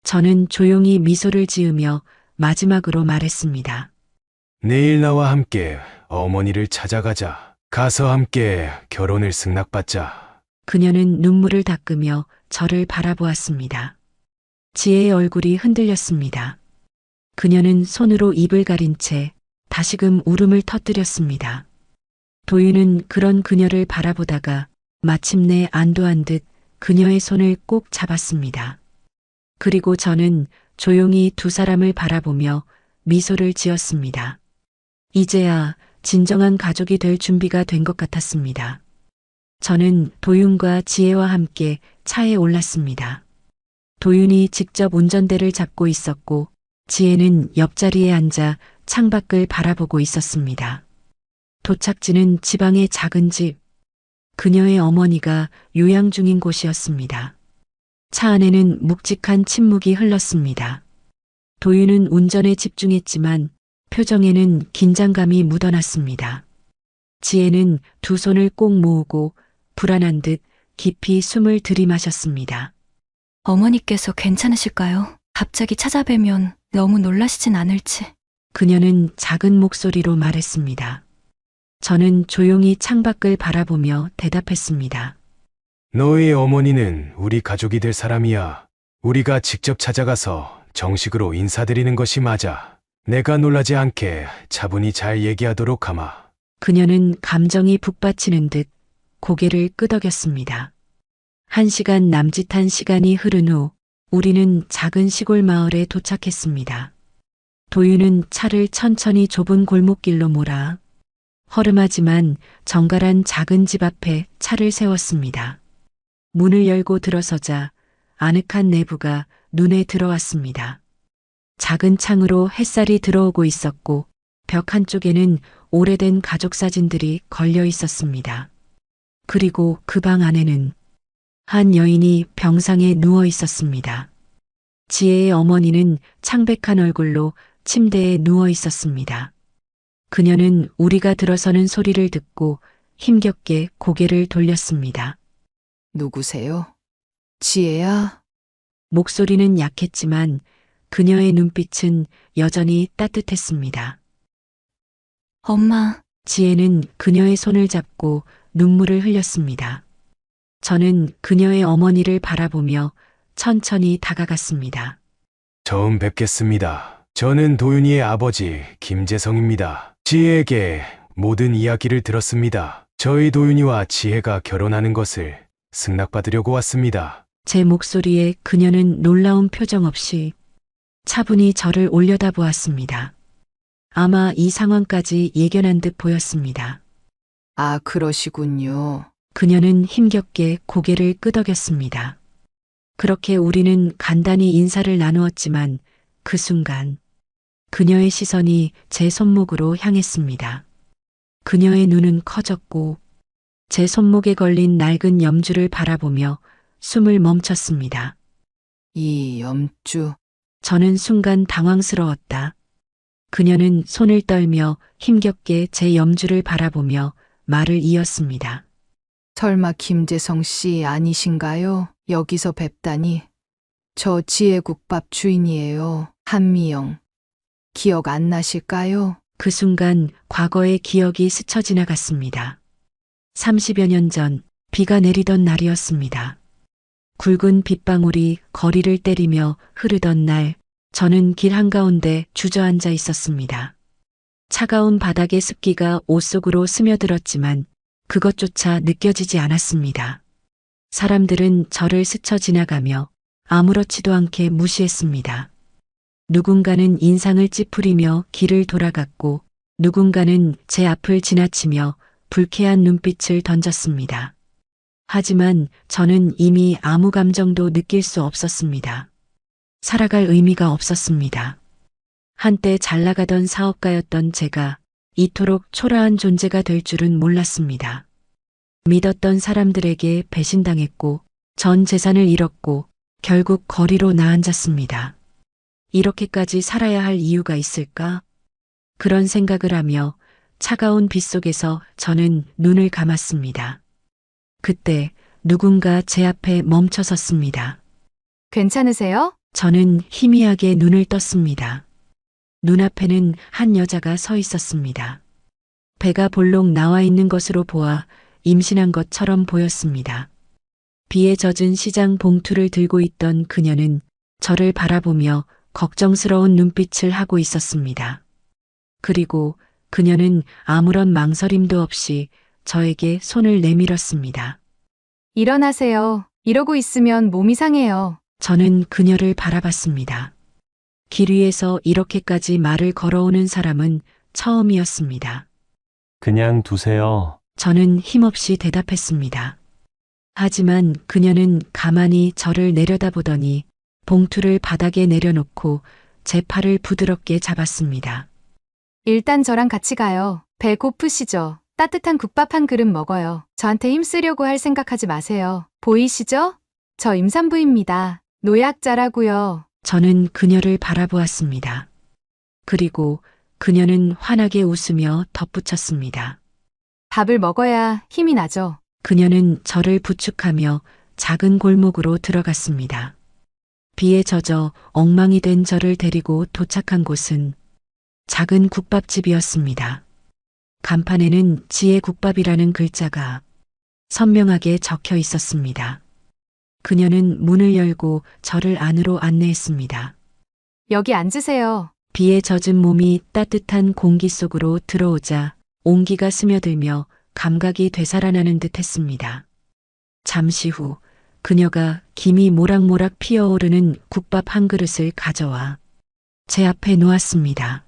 저는 조용히 미소를 지으며 마지막으로 말했습니다. 내일 나와 함께 어머니를 찾아가자. 가서 함께 결혼을 승낙받자. 그녀는 눈물을 닦으며 저를 바라보았습니다. 지혜의 얼굴이 흔들렸습니다. 그녀는 손으로 입을 가린 채 다시금 울음을 터뜨렸습니다. 도윤은 그런 그녀를 바라보다가 마침내 안도한 듯 그녀의 손을 꼭 잡았습니다. 그리고 저는 조용히 두 사람을 바라보며 미소를 지었습니다. 이제야 진정한 가족이 될 준비가 된 것 같았습니다. 저는 도윤과 지혜와 함께 차에 올랐습니다. 도윤이 직접 운전대를 잡고 있었고 지혜는 옆자리에 앉아 창밖을 바라보고 있었습니다. 도착지는 지방의 작은 집, 그녀의 어머니가 요양 중인 곳이었습니다. 차 안에는 묵직한 침묵이 흘렀습니다. 도윤은 운전에 집중했지만 표정에는 긴장감이 묻어났습니다. 지혜는 두 손을 꼭 모으고 불안한 듯 깊이 숨을 들이마셨습니다. 어머니께서 괜찮으실까요? 갑자기 찾아뵈면 너무 놀라시진 않을지. 그녀는 작은 목소리로 말했습니다. 저는 조용히 창밖을 바라보며 대답했습니다. 너의 어머니는 우리 가족이 될 사람이야. 우리가 직접 찾아가서 정식으로 인사드리는 것이 맞아. 내가 놀라지 않게 차분히 잘 얘기하도록 하마. 그녀는 감정이 북받치는 듯 고개를 끄덕였습니다. 1시간 남짓한 시간이 흐른 후 우리는 작은 시골 마을에 도착했습니다. 도윤은 차를 천천히 좁은 골목길로 몰아 허름하지만 정갈한 작은 집 앞에 차를 세웠습니다. 문을 열고 들어서자 아늑한 내부가 눈에 들어왔습니다. 작은 창으로 햇살이 들어오고 있었고 벽 한쪽에는 오래된 가족 사진들이 걸려 있었습니다. 그리고 그 방 안에는 한 여인이 병상에 누워 있었습니다. 지혜의 어머니는 창백한 얼굴로 침대에 누워 있었습니다. 그녀는 우리가 들어서는 소리를 듣고 힘겹게 고개를 돌렸습니다. 누구세요? 지혜야? 목소리는 약했지만 그녀의 눈빛은 여전히 따뜻했습니다. 엄마, 지혜는 그녀의 손을 잡고 눈물을 흘렸습니다. 저는 그녀의 어머니를 바라보며 천천히 다가갔습니다. 처음 뵙겠습니다. 저는 도윤이의 아버지 김재성입니다. 지혜에게 모든 이야기를 들었습니다. 저희 도윤이와 지혜가 결혼하는 것을 승낙받으려고 왔습니다. 제 목소리에 그녀는 놀라운 표정 없이 차분히 저를 올려다보았습니다. 아마 이 상황까지 예견한 듯 보였습니다. 아, 그러시군요. 그녀는 힘겹게 고개를 끄덕였습니다. 그렇게 우리는 간단히 인사를 나누었지만 그 순간 그녀의 시선이 제 손목으로 향했습니다. 그녀의 눈은 커졌고 제 손목에 걸린 낡은 염주를 바라보며 숨을 멈췄습니다. 이 염주, 저는 순간 당황스러웠다. 그녀는 손을 떨며 힘겹게 제 염주를 바라보며 말을 이었습니다. 설마 김재성 씨 아니신가요? 여기서 뵙다니. 저 지혜국밥 주인이에요. 한미영. 기억 안 나실까요? 그 순간 과거의 기억이 스쳐 지나갔습니다. 30여 년 전 비가 내리던 날이었습니다. 굵은 빗방울이 거리를 때리며 흐르던 날, 저는 길 한가운데 주저앉아 있었습니다. 차가운 바닥의 습기가 옷 속으로 스며들었지만 그것조차 느껴지지 않았습니다. 사람들은 저를 스쳐 지나가며 아무렇지도 않게 무시했습니다. 누군가는 인상을 찌푸리며 길을 돌아갔고 누군가는 제 앞을 지나치며 불쾌한 눈빛을 던졌습니다. 하지만 저는 이미 아무 감정도 느낄 수 없었습니다. 살아갈 의미가 없었습니다. 한때 잘 나가던 사업가였던 제가 이토록 초라한 존재가 될 줄은 몰랐습니다. 믿었던 사람들에게 배신당했고 전 재산을 잃었고 결국 거리로 나앉았습니다. 이렇게까지 살아야 할 이유가 있을까? 그런 생각을 하며 차가운 빛 속에서 저는 눈을 감았습니다. 그때 누군가 제 앞에 멈춰 섰습니다. 괜찮으세요? 저는 희미하게 눈을 떴습니다. 눈앞에는 한 여자가 서 있었습니다. 배가 볼록 나와 있는 것으로 보아 임신한 것처럼 보였습니다. 비에 젖은 시장 봉투를 들고 있던 그녀는 저를 바라보며 걱정스러운 눈빛을 하고 있었습니다. 그리고 그녀는 아무런 망설임도 없이 저에게 손을 내밀었습니다. 일어나세요. 이러고 있으면 몸이 상해요. 저는 그녀를 바라봤습니다. 길 위에서 이렇게까지 말을 걸어오는 사람은 처음이었습니다. 그냥 두세요. 저는 힘없이 대답했습니다. 하지만 그녀는 가만히 저를 내려다보더니 봉투를 바닥에 내려놓고 제 팔을 부드럽게 잡았습니다. 일단 저랑 같이 가요. 배 고프시죠? 따뜻한 국밥 한 그릇 먹어요. 저한테 힘쓰려고 할 생각하지 마세요. 보이시죠? 저 임산부입니다. 노약자라고요. 저는 그녀를 바라보았습니다. 그리고 그녀는 환하게 웃으며 덧붙였습니다. 밥을 먹어야 힘이 나죠. 그녀는 저를 부축하며 작은 골목으로 들어갔습니다. 비에 젖어 엉망이 된 저를 데리고 도착한 곳은 작은 국밥집이었습니다. 간판에는 지혜 국밥이라는 글자가 선명하게 적혀 있었습니다. 그녀는 문을 열고 저를 안으로 안내했습니다. 여기 앉으세요. 비에 젖은 몸이 따뜻한 공기 속으로 들어오자 온기가 스며들며 감각이 되살아나는 듯 했습니다. 잠시 후 그녀가 김이 모락모락 피어오르는 국밥 한 그릇을 가져와 제 앞에 놓았습니다.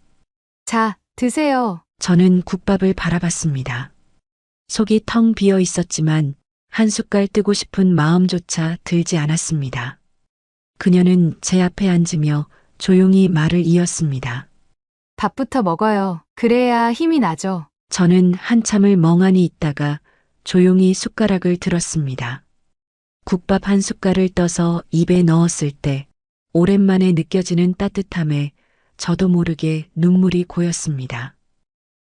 자, 드세요. 저는 국밥을 바라봤습니다. 속이 텅 비어 있었지만 한 숟갈 뜨고 싶은 마음조차 들지 않았습니다. 그녀는 제 앞에 앉으며 조용히 말을 이었습니다. 밥부터 먹어요. 그래야 힘이 나죠. 저는 한참을 멍하니 있다가 조용히 숟가락을 들었습니다. 국밥 한 숟갈을 떠서 입에 넣었을 때 오랜만에 느껴지는 따뜻함에 저도 모르게 눈물이 고였습니다.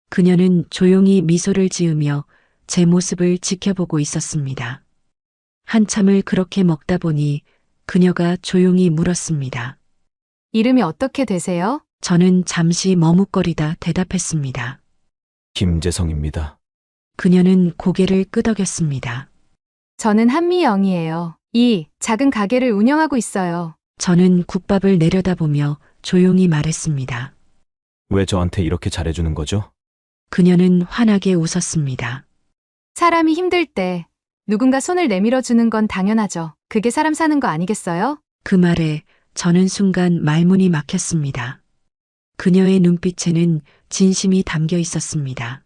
그녀는 조용히 미소를 지으며 제 모습을 지켜보고 있었습니다. 한참을 그렇게 먹다 보니 그녀가 조용히 물었습니다. 이름이 어떻게 되세요? 저는 잠시 머뭇거리다 대답했습니다. 김재성입니다. 그녀는 고개를 끄덕였습니다. 저는 한미영이에요. 이 작은 가게를 운영하고 있어요. 저는 국밥을 내려다보며 조용히 말했습니다. 왜 저한테 이렇게 잘해주는 거죠? 그녀는 환하게 웃었습니다. 사람이 힘들 때 누군가 손을 내밀어 주는 건 당연하죠. 그게 사람 사는 거 아니겠어요? 그 말에 저는 순간 말문이 막혔습니다. 그녀의 눈빛에는 진심이 담겨 있었습니다.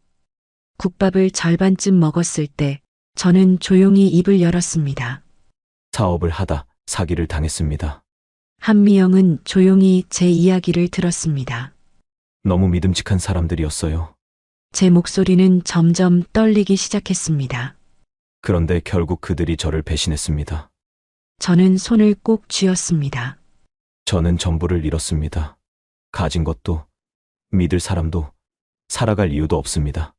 국밥을 절반쯤 먹었을 때 저는 조용히 입을 열었습니다. 사업을 하다 사기를 당했습니다. 한미영은 조용히 제 이야기를 들었습니다. 너무 믿음직한 사람들이었어요. 제 목소리는 점점 떨리기 시작했습니다. 그런데 결국 그들이 저를 배신했습니다. 저는 손을 꼭 쥐었습니다. 저는 전부를 잃었습니다. 가진 것도, 믿을 사람도, 살아갈 이유도 없습니다.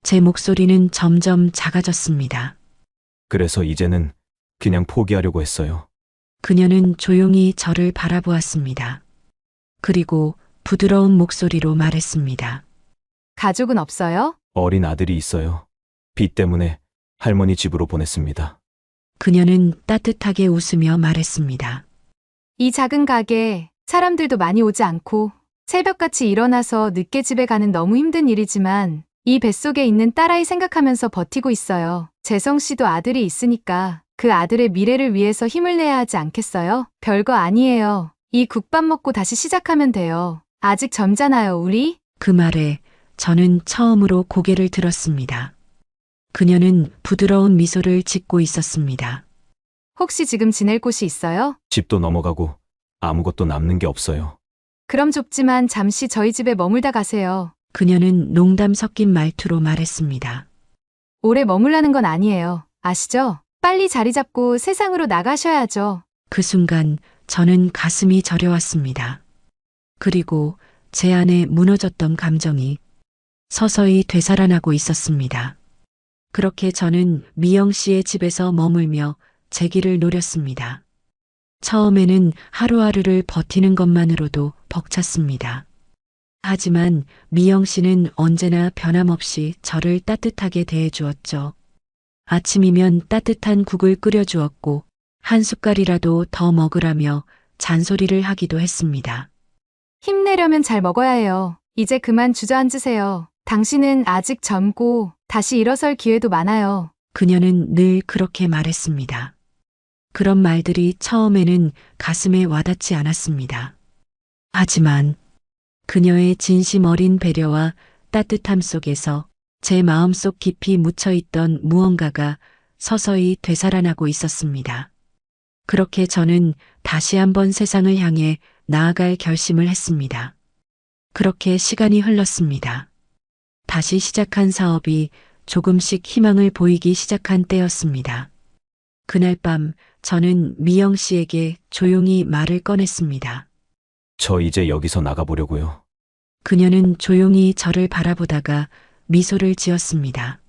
제 목소리는 점점 작아졌습니다. 그래서 이제는 그냥 포기하려고 했어요. 그녀는 조용히 저를 바라보았습니다. 그리고 부드러운 목소리로 말했습니다. 가족은 없어요? 어린 아들이 있어요. 빚 때문에 할머니 집으로 보냈습니다. 그녀는 따뜻하게 웃으며 말했습니다. 이 작은 가게 사람들도 많이 오지 않고 새벽같이 일어나서 늦게 집에 가는 너무 힘든 일이지만 이 뱃속에 있는 딸아이 생각하면서 버티고 있어요. 재성 씨도 아들이 있으니까 그 아들의 미래를 위해서 힘을 내야 하지 않겠어요? 별거 아니에요. 이 국밥 먹고 다시 시작하면 돼요. 아직 젊잖아요, 우리? 그 말에 저는 처음으로 고개를 들었습니다. 그녀는 부드러운 미소를 짓고 있었습니다. 혹시 지금 지낼 곳이 있어요? 집도 넘어가고 아무것도 남는 게 없어요. 그럼 좁지만 잠시 저희 집에 머물다 가세요. 그녀는 농담 섞인 말투로 말했습니다. 오래 머물라는 건 아니에요. 아시죠? 빨리 자리 잡고 세상으로 나가셔야죠. 그 순간 저는 가슴이 저려왔습니다. 그리고 제 안에 무너졌던 감정이 서서히 되살아나고 있었습니다. 그렇게 저는 미영 씨의 집에서 머물며 제 길을 노렸습니다. 처음에는 하루하루를 버티는 것만으로도 벅찼습니다. 하지만 미영 씨는 언제나 변함없이 저를 따뜻하게 대해주었죠. 아침이면 따뜻한 국을 끓여주었고 한 숟갈이라도 더 먹으라며 잔소리를 하기도 했습니다. 힘내려면 잘 먹어야 해요. 이제 그만 주저앉으세요. 당신은 아직 젊고 다시 일어설 기회도 많아요. 그녀는 늘 그렇게 말했습니다. 그런 말들이 처음에는 가슴에 와닿지 않았습니다. 하지만 그녀의 진심 어린 배려와 따뜻함 속에서 제 마음속 깊이 묻혀있던 무언가가 서서히 되살아나고 있었습니다. 그렇게 저는 다시 한번 세상을 향해 나아갈 결심을 했습니다. 그렇게 시간이 흘렀습니다. 다시 시작한 사업이 조금씩 희망을 보이기 시작한 때였습니다. 그날 밤 저는 미영 씨에게 조용히 말을 꺼냈습니다. 저 이제 여기서 나가보려고요. 그녀는 조용히 저를 바라보다가 미소를 지었습니다.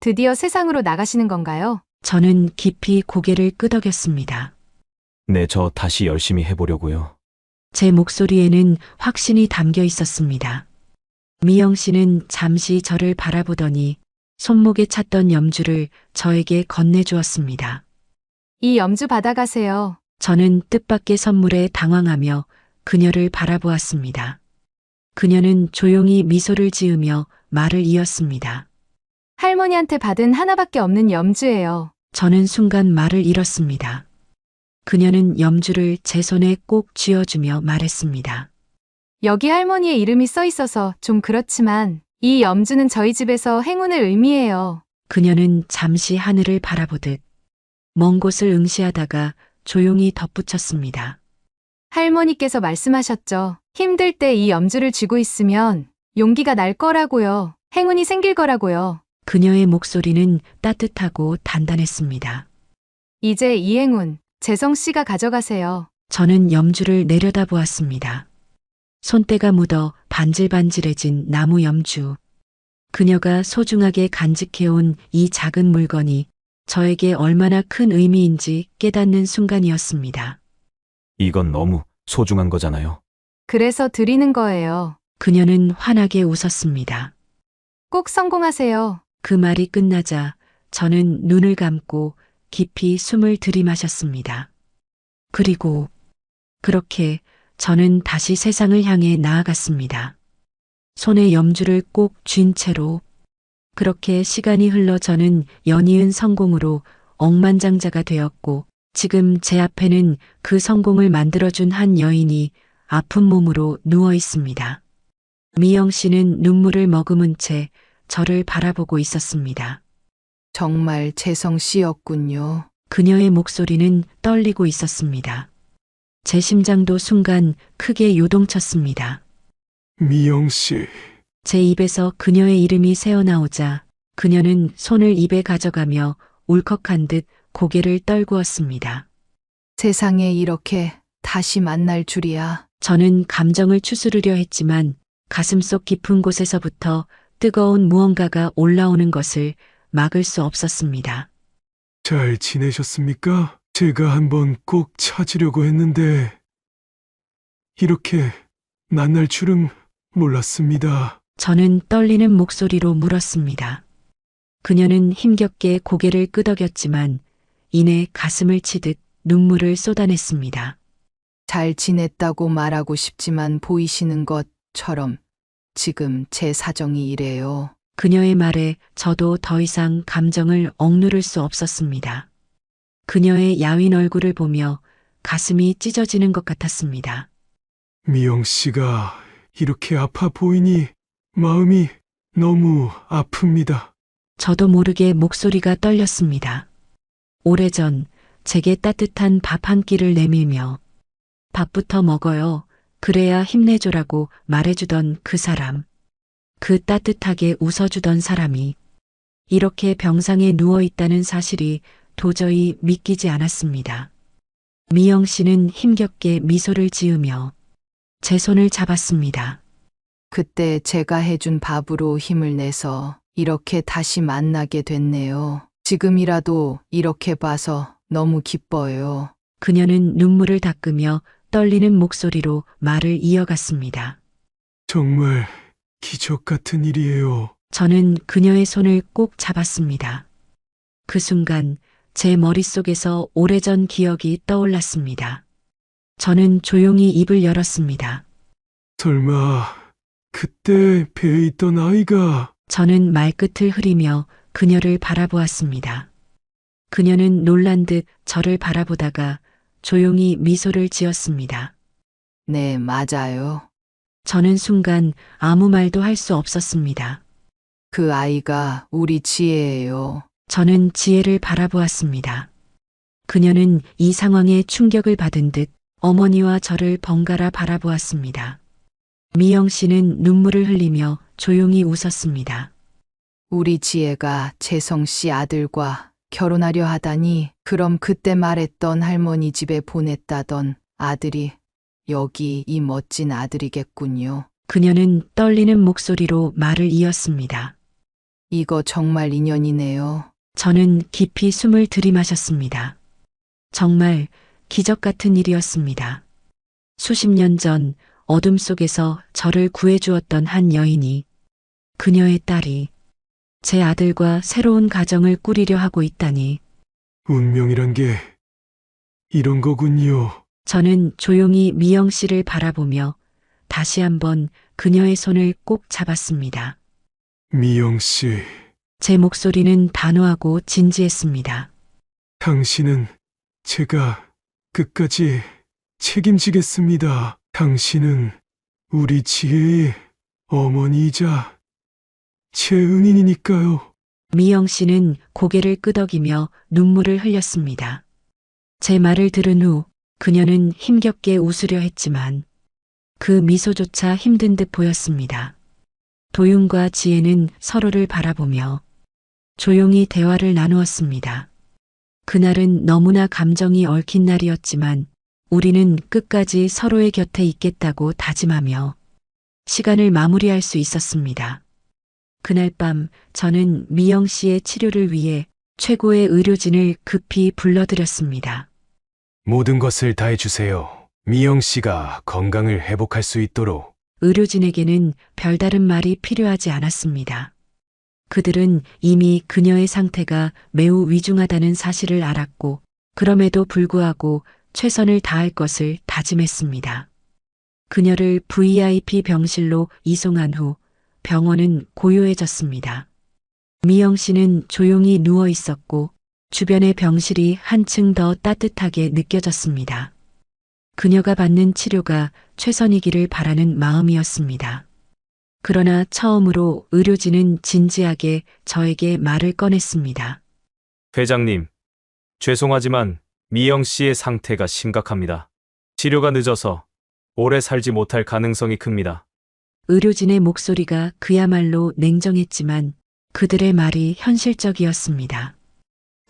드디어 세상으로 나가시는 건가요? 저는 깊이 고개를 끄덕였습니다. 네, 저 다시 열심히 해보려고요. 제 목소리에는 확신이 담겨 있었습니다. 미영 씨는 잠시 저를 바라보더니 손목에 찼던 염주를 저에게 건네주었습니다. 이 염주 받아가세요. 저는 뜻밖의 선물에 당황하며 그녀를 바라보았습니다. 그녀는 조용히 미소를 지으며 말을 이었습니다. 할머니한테 받은 하나밖에 없는 염주예요. 저는 순간 말을 잃었습니다. 그녀는 염주를 제 손에 꼭 쥐어주며 말했습니다. 여기 할머니의 이름이 써 있어서 좀 그렇지만 이 염주는 저희 집에서 행운을 의미해요. 그녀는 잠시 하늘을 바라보듯 먼 곳을 응시하다가 조용히 덧붙였습니다. 할머니께서 말씀하셨죠. 힘들 때 이 염주를 쥐고 있으면 용기가 날 거라고요. 행운이 생길 거라고요. 그녀의 목소리는 따뜻하고 단단했습니다. 이제 이 행운 재성 씨가 가져가세요. 저는 염주를 내려다보았습니다. 손때가 묻어 반질반질해진 나무 염주. 그녀가 소중하게 간직해온 이 작은 물건이 저에게 얼마나 큰 의미인지 깨닫는 순간이었습니다. 이건 너무 소중한 거잖아요. 그래서 드리는 거예요. 그녀는 환하게 웃었습니다. 꼭 성공하세요. 그 말이 끝나자 저는 눈을 감고 깊이 숨을 들이마셨습니다. 그리고 그렇게 저는 다시 세상을 향해 나아갔습니다. 손에 염주를 꼭 쥔 채로. 그렇게 시간이 흘러 저는 연이은 성공으로 억만장자가 되었고 지금 제 앞에는 그 성공을 만들어준 한 여인이 아픈 몸으로 누워 있습니다. 미영 씨는 눈물을 머금은 채 저를 바라보고 있었습니다. 정말 재성 씨였군요. 그녀의 목소리는 떨리고 있었습니다. 제 심장도 순간 크게 요동쳤습니다. 미영 씨, 제 입에서 그녀의 이름이 새어나오자 그녀는 손을 입에 가져가며 울컥한 듯 고개를 떨구었습니다. 세상에 이렇게 다시 만날 줄이야. 저는 감정을 추스르려 했지만 가슴속 깊은 곳에서부터 뜨거운 무언가가 올라오는 것을 막을 수 없었습니다. 잘 지내셨습니까? 제가 한번 꼭 찾으려고 했는데 이렇게 만날 줄은 몰랐습니다. 저는 떨리는 목소리로 물었습니다. 그녀는 힘겹게 고개를 끄덕였지만 이내 가슴을 치듯 눈물을 쏟아냈습니다. 잘 지냈다고 말하고 싶지만 보이시는 것처럼 지금 제 사정이 이래요. 그녀의 말에 저도 더 이상 감정을 억누를 수 없었습니다. 그녀의 야윈 얼굴을 보며 가슴이 찢어지는 것 같았습니다. 미영 씨가 이렇게 아파 보이니 마음이 너무 아픕니다. 저도 모르게 목소리가 떨렸습니다. 오래전 제게 따뜻한 밥 한 끼를 내밀며 밥부터 먹어요. 그래야 힘내줘라고 말해주던 그 사람. 그 따뜻하게 웃어주던 사람이 이렇게 병상에 누워있다는 사실이 도저히 믿기지 않았습니다. 미영 씨는 힘겹게 미소를 지으며 제 손을 잡았습니다. 그때 제가 해준 밥으로 힘을 내서 이렇게 다시 만나게 됐네요. 지금이라도 이렇게 봐서 너무 기뻐요. 그녀는 눈물을 닦으며 떨리는 목소리로 말을 이어갔습니다. 정말 기적 같은 일이에요. 저는 그녀의 손을 꼭 잡았습니다. 그 순간 제 머릿속에서 오래전 기억이 떠올랐습니다. 저는 조용히 입을 열었습니다. 설마 그때 배에 있던 아이가 저는 말끝을 흐리며 그녀를 바라보았습니다. 그녀는 놀란 듯 저를 바라보다가 조용히 미소를 지었습니다. 네, 맞아요. 저는 순간 아무 말도 할 수 없었습니다. 그 아이가 우리 지혜예요. 저는 지혜를 바라보았습니다. 그녀는 이 상황에 충격을 받은 듯 어머니와 저를 번갈아 바라보았습니다. 미영 씨는 눈물을 흘리며 조용히 웃었습니다. 우리 지혜가 재성 씨 아들과 결혼하려 하다니, 그럼 그때 말했던 할머니 집에 보냈다던 아들이 여기 이 멋진 아들이겠군요. 그녀는 떨리는 목소리로 말을 이었습니다. 이거 정말 인연이네요. 저는 깊이 숨을 들이마셨습니다. 정말 기적 같은 일이었습니다. 수십 년 전 어둠 속에서 저를 구해주었던 한 여인이 그녀의 딸이 제 아들과 새로운 가정을 꾸리려 하고 있다니 운명이란 게 이런 거군요. 저는 조용히 미영 씨를 바라보며 다시 한번 그녀의 손을 꼭 잡았습니다. 미영 씨, 제 목소리는 단호하고 진지했습니다. 당신은 제가 끝까지 책임지겠습니다. 당신은 우리 지혜의 어머니이자 제 은인이니까요. 미영 씨는 고개를 끄덕이며 눈물을 흘렸습니다. 제 말을 들은 후 그녀는 힘겹게 웃으려 했지만 그 미소조차 힘든 듯 보였습니다. 도윤과 지혜는 서로를 바라보며 조용히 대화를 나누었습니다. 그날은 너무나 감정이 얽힌 날이었지만 우리는 끝까지 서로의 곁에 있겠다고 다짐하며 시간을 마무리할 수 있었습니다. 그날 밤 저는 미영 씨의 치료를 위해 최고의 의료진을 급히 불러들였습니다. 모든 것을 다해주세요. 미영 씨가 건강을 회복할 수 있도록. 의료진에게는 별다른 말이 필요하지 않았습니다. 그들은 이미 그녀의 상태가 매우 위중하다는 사실을 알았고 그럼에도 불구하고 최선을 다할 것을 다짐했습니다. 그녀를 VIP 병실로 이송한 후 병원은 고요해졌습니다. 미영 씨는 조용히 누워 있었고 주변의 병실이 한층 더 따뜻하게 느껴졌습니다. 그녀가 받는 치료가 최선이기를 바라는 마음이었습니다. 그러나 처음으로 의료진은 진지하게 저에게 말을 꺼냈습니다. 회장님, 죄송하지만 미영 씨의 상태가 심각합니다. 치료가 늦어서 오래 살지 못할 가능성이 큽니다. 의료진의 목소리가 그야말로 냉정했지만 그들의 말이 현실적이었습니다.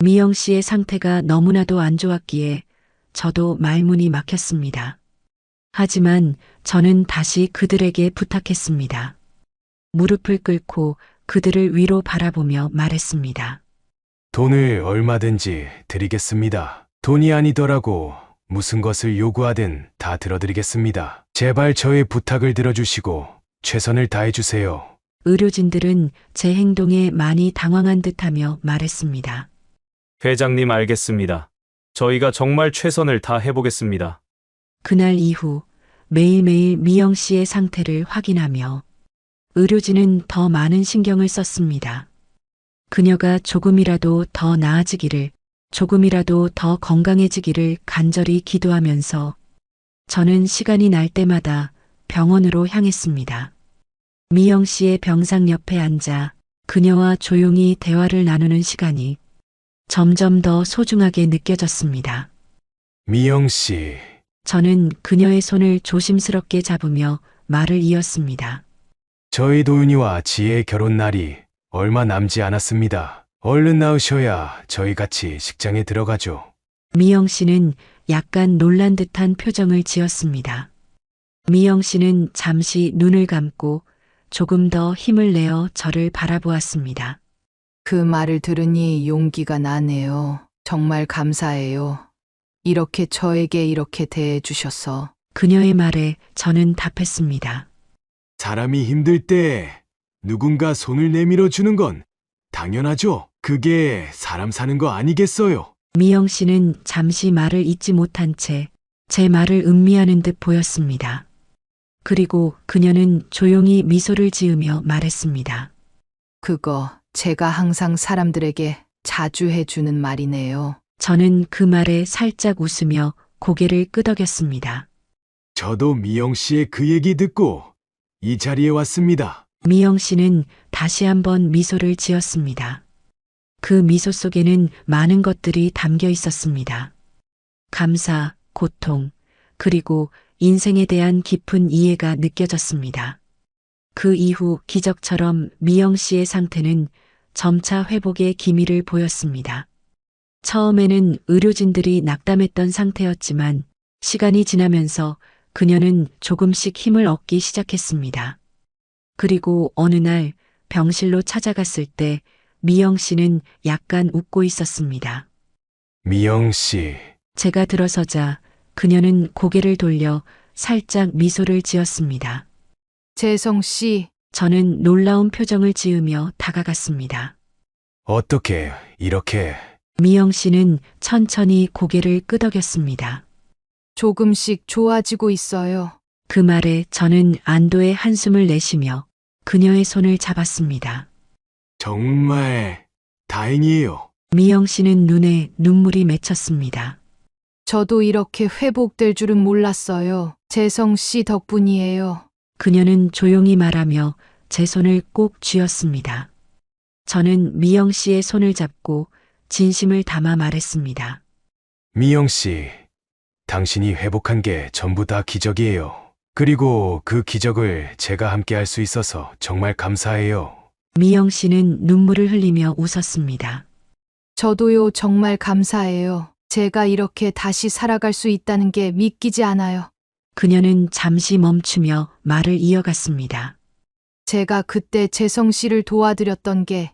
미영 씨의 상태가 너무나도 안 좋았기에 저도 말문이 막혔습니다. 하지만 저는 다시 그들에게 부탁했습니다. 무릎을 꿇고 그들을 위로 바라보며 말했습니다. 돈을 얼마든지 드리겠습니다. 돈이 아니더라고 무슨 것을 요구하든 다 들어드리겠습니다. 제발 저의 부탁을 들어주시고 최선을 다해주세요. 의료진들은 제 행동에 많이 당황한 듯하며 말했습니다. 회장님 알겠습니다. 저희가 정말 최선을 다해보겠습니다. 그날 이후 매일매일 미영 씨의 상태를 확인하며 의료진은 더 많은 신경을 썼습니다. 그녀가 조금이라도 더 나아지기를, 조금이라도 더 건강해지기를 간절히 기도하면서 저는 시간이 날 때마다 병원으로 향했습니다. 미영 씨의 병상 옆에 앉아 그녀와 조용히 대화를 나누는 시간이 점점 더 소중하게 느껴졌습니다. 미영 씨, 저는 그녀의 손을 조심스럽게 잡으며 말을 이었습니다. 저희 도윤이와 지혜의 결혼 날이 얼마 남지 않았습니다. 얼른 낳으셔야 저희 같이 식장에 들어가죠. 미영 씨는 약간 놀란 듯한 표정을 지었습니다. 미영 씨는 잠시 눈을 감고 조금 더 힘을 내어 저를 바라보았습니다. 그 말을 들으니 용기가 나네요. 정말 감사해요. 이렇게 저에게 이렇게 대해주셔서. 그녀의 말에 저는 답했습니다. 사람이 힘들 때 누군가 손을 내밀어 주는 건 당연하죠. 그게 사람 사는 거 아니겠어요? 미영 씨는 잠시 말을 잇지 못한 채 제 말을 음미하는 듯 보였습니다. 그리고 그녀는 조용히 미소를 지으며 말했습니다. 그거 제가 항상 사람들에게 자주 해주는 말이네요. 저는 그 말에 살짝 웃으며 고개를 끄덕였습니다. 저도 미영 씨의 그 얘기 듣고 이 자리에 왔습니다. 미영 씨는 다시 한번 미소를 지었습니다. 그 미소 속에는 많은 것들이 담겨 있었습니다. 감사, 고통, 그리고 인생에 대한 깊은 이해가 느껴졌습니다. 그 이후 기적처럼 미영 씨의 상태는 점차 회복의 기미를 보였습니다. 처음에는 의료진들이 낙담했던 상태였지만 시간이 지나면서 그녀는 조금씩 힘을 얻기 시작했습니다. 그리고 어느 날 병실로 찾아갔을 때 미영 씨는 약간 웃고 있었습니다. 미영 씨, 제가 들어서자 그녀는 고개를 돌려 살짝 미소를 지었습니다. 재성 씨, 저는 놀라운 표정을 지으며 다가갔습니다. 어떻게 이렇게 미영 씨는 천천히 고개를 끄덕였습니다. 조금씩 좋아지고 있어요. 그 말에 저는 안도의 한숨을 내쉬며 그녀의 손을 잡았습니다. 정말 다행이에요. 미영 씨는 눈에 눈물이 맺혔습니다. 저도 이렇게 회복될 줄은 몰랐어요. 재성 씨 덕분이에요. 그녀는 조용히 말하며 제 손을 꼭 쥐었습니다. 저는 미영 씨의 손을 잡고 진심을 담아 말했습니다. 미영 씨, 당신이 회복한 게 전부 다 기적이에요. 그리고 그 기적을 제가 함께 할 수 있어서 정말 감사해요. 미영 씨는 눈물을 흘리며 웃었습니다. 저도요, 정말 감사해요. 제가 이렇게 다시 살아갈 수 있다는 게 믿기지 않아요. 그녀는 잠시 멈추며 말을 이어갔습니다. 제가 그때 재성 씨를 도와드렸던 게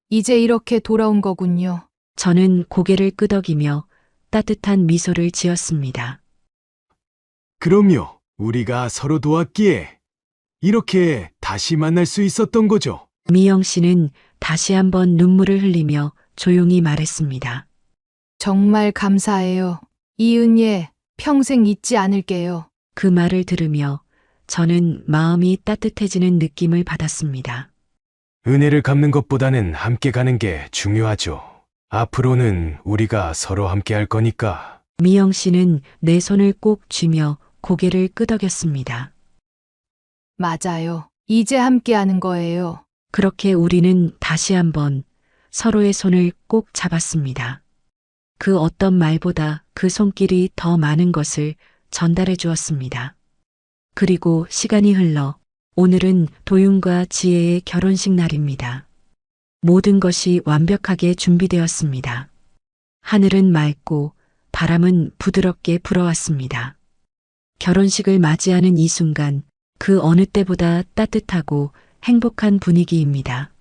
이제 이렇게 돌아온 거군요. 저는 고개를 끄덕이며 따뜻한 미소를 지었습니다. 그럼요. 우리가 서로 도왔기에 이렇게 다시 만날 수 있었던 거죠. 미영 씨는 다시 한번 눈물을 흘리며 조용히 말했습니다. 정말 감사해요. 이 은혜 평생 잊지 않을게요. 그 말을 들으며 저는 마음이 따뜻해지는 느낌을 받았습니다. 은혜를 갚는 것보다는 함께 가는 게 중요하죠. 앞으로는 우리가 서로 함께 할 거니까. 미영 씨는 내 손을 꼭 쥐며 고개를 끄덕였습니다. 맞아요. 이제 함께하는 거예요. 그렇게 우리는 다시 한번 서로의 손을 꼭 잡았습니다. 그 어떤 말보다 그 손길이 더 많은 것을 전달해 주었습니다. 그리고 시간이 흘러 오늘은 도윤과 지혜의 결혼식 날입니다. 모든 것이 완벽하게 준비되었습니다. 하늘은 맑고 바람은 부드럽게 불어왔습니다. 결혼식을 맞이하는 이 순간 그 어느 때보다 따뜻하고 행복한 분위기입니다.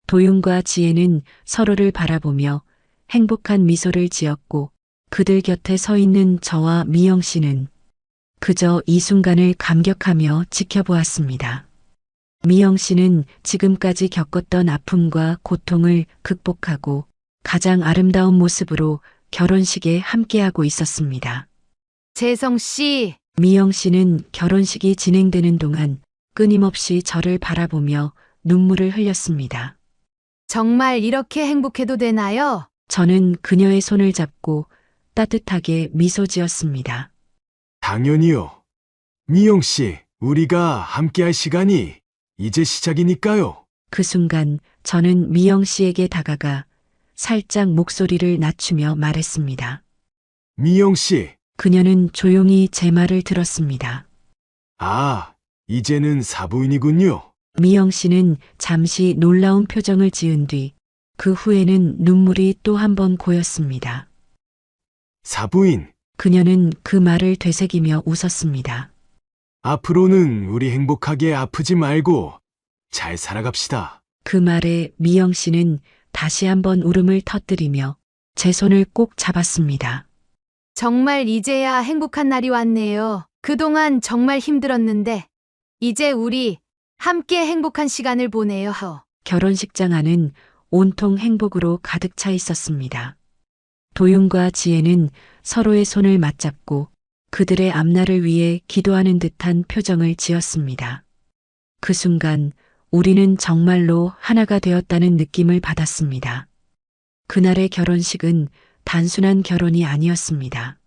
도윤과 지혜는 서로를 바라보며 행복한 미소를 지었고 그들 곁에 서 있는 저와 미영 씨는 그저 이 순간을 감격하며 지켜보았습니다. 미영 씨는 지금까지 겪었던 아픔과 고통을 극복하고 가장 아름다운 모습으로 결혼식에 함께하고 있었습니다. 재성 씨, 미영 씨는 결혼식이 진행되는 동안 끊임없이 저를 바라보며 눈물을 흘렸습니다. 정말 이렇게 행복해도 되나요? 저는 그녀의 손을 잡고 따뜻하게 미소 지었습니다. 당연히요. 미영 씨, 우리가 함께 할 시간이 이제 시작이니까요. 그 순간 저는 미영 씨에게 다가가 살짝 목소리를 낮추며 말했습니다. 미영 씨, 그녀는 조용히 제 말을 들었습니다. 아, 이제는 사부인이군요. 미영 씨는 잠시 놀라운 표정을 지은 뒤 그 후에는 눈물이 또 한 번 고였습니다. 사부인, 그녀는 그 말을 되새기며 웃었습니다. 앞으로는 우리 행복하게 아프지 말고 잘 살아갑시다. 그 말에 미영 씨는 다시 한번 울음을 터뜨리며 제 손을 꼭 잡았습니다. 정말 이제야 행복한 날이 왔네요. 그동안 정말 힘들었는데 이제 우리 함께 행복한 시간을 보내요. 결혼식장 안은 온통 행복으로 가득 차 있었습니다. 도윤과 지혜는 서로의 손을 맞잡고 그들의 앞날을 위해 기도하는 듯한 표정을 지었습니다. 그 순간 우리는 정말로 하나가 되었다는 느낌을 받았습니다. 그날의 결혼식은 단순한 결혼이 아니었습니다.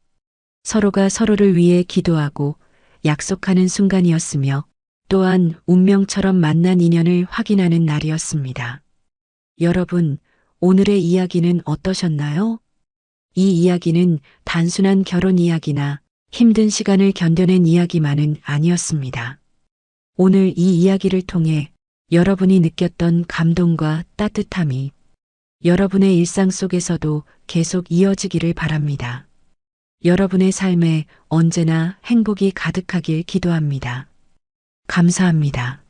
서로가 서로를 위해 기도하고 약속하는 순간이었으며 또한 운명처럼 만난 인연을 확인하는 날이었습니다. 여러분, 오늘의 이야기는 어떠셨나요? 이 이야기는 단순한 결혼 이야기나 힘든 시간을 견뎌낸 이야기만은 아니었습니다. 오늘 이 이야기를 통해 여러분이 느꼈던 감동과 따뜻함이 여러분의 일상 속에서도 계속 이어지기를 바랍니다. 여러분의 삶에 언제나 행복이 가득하길 기도합니다. 감사합니다.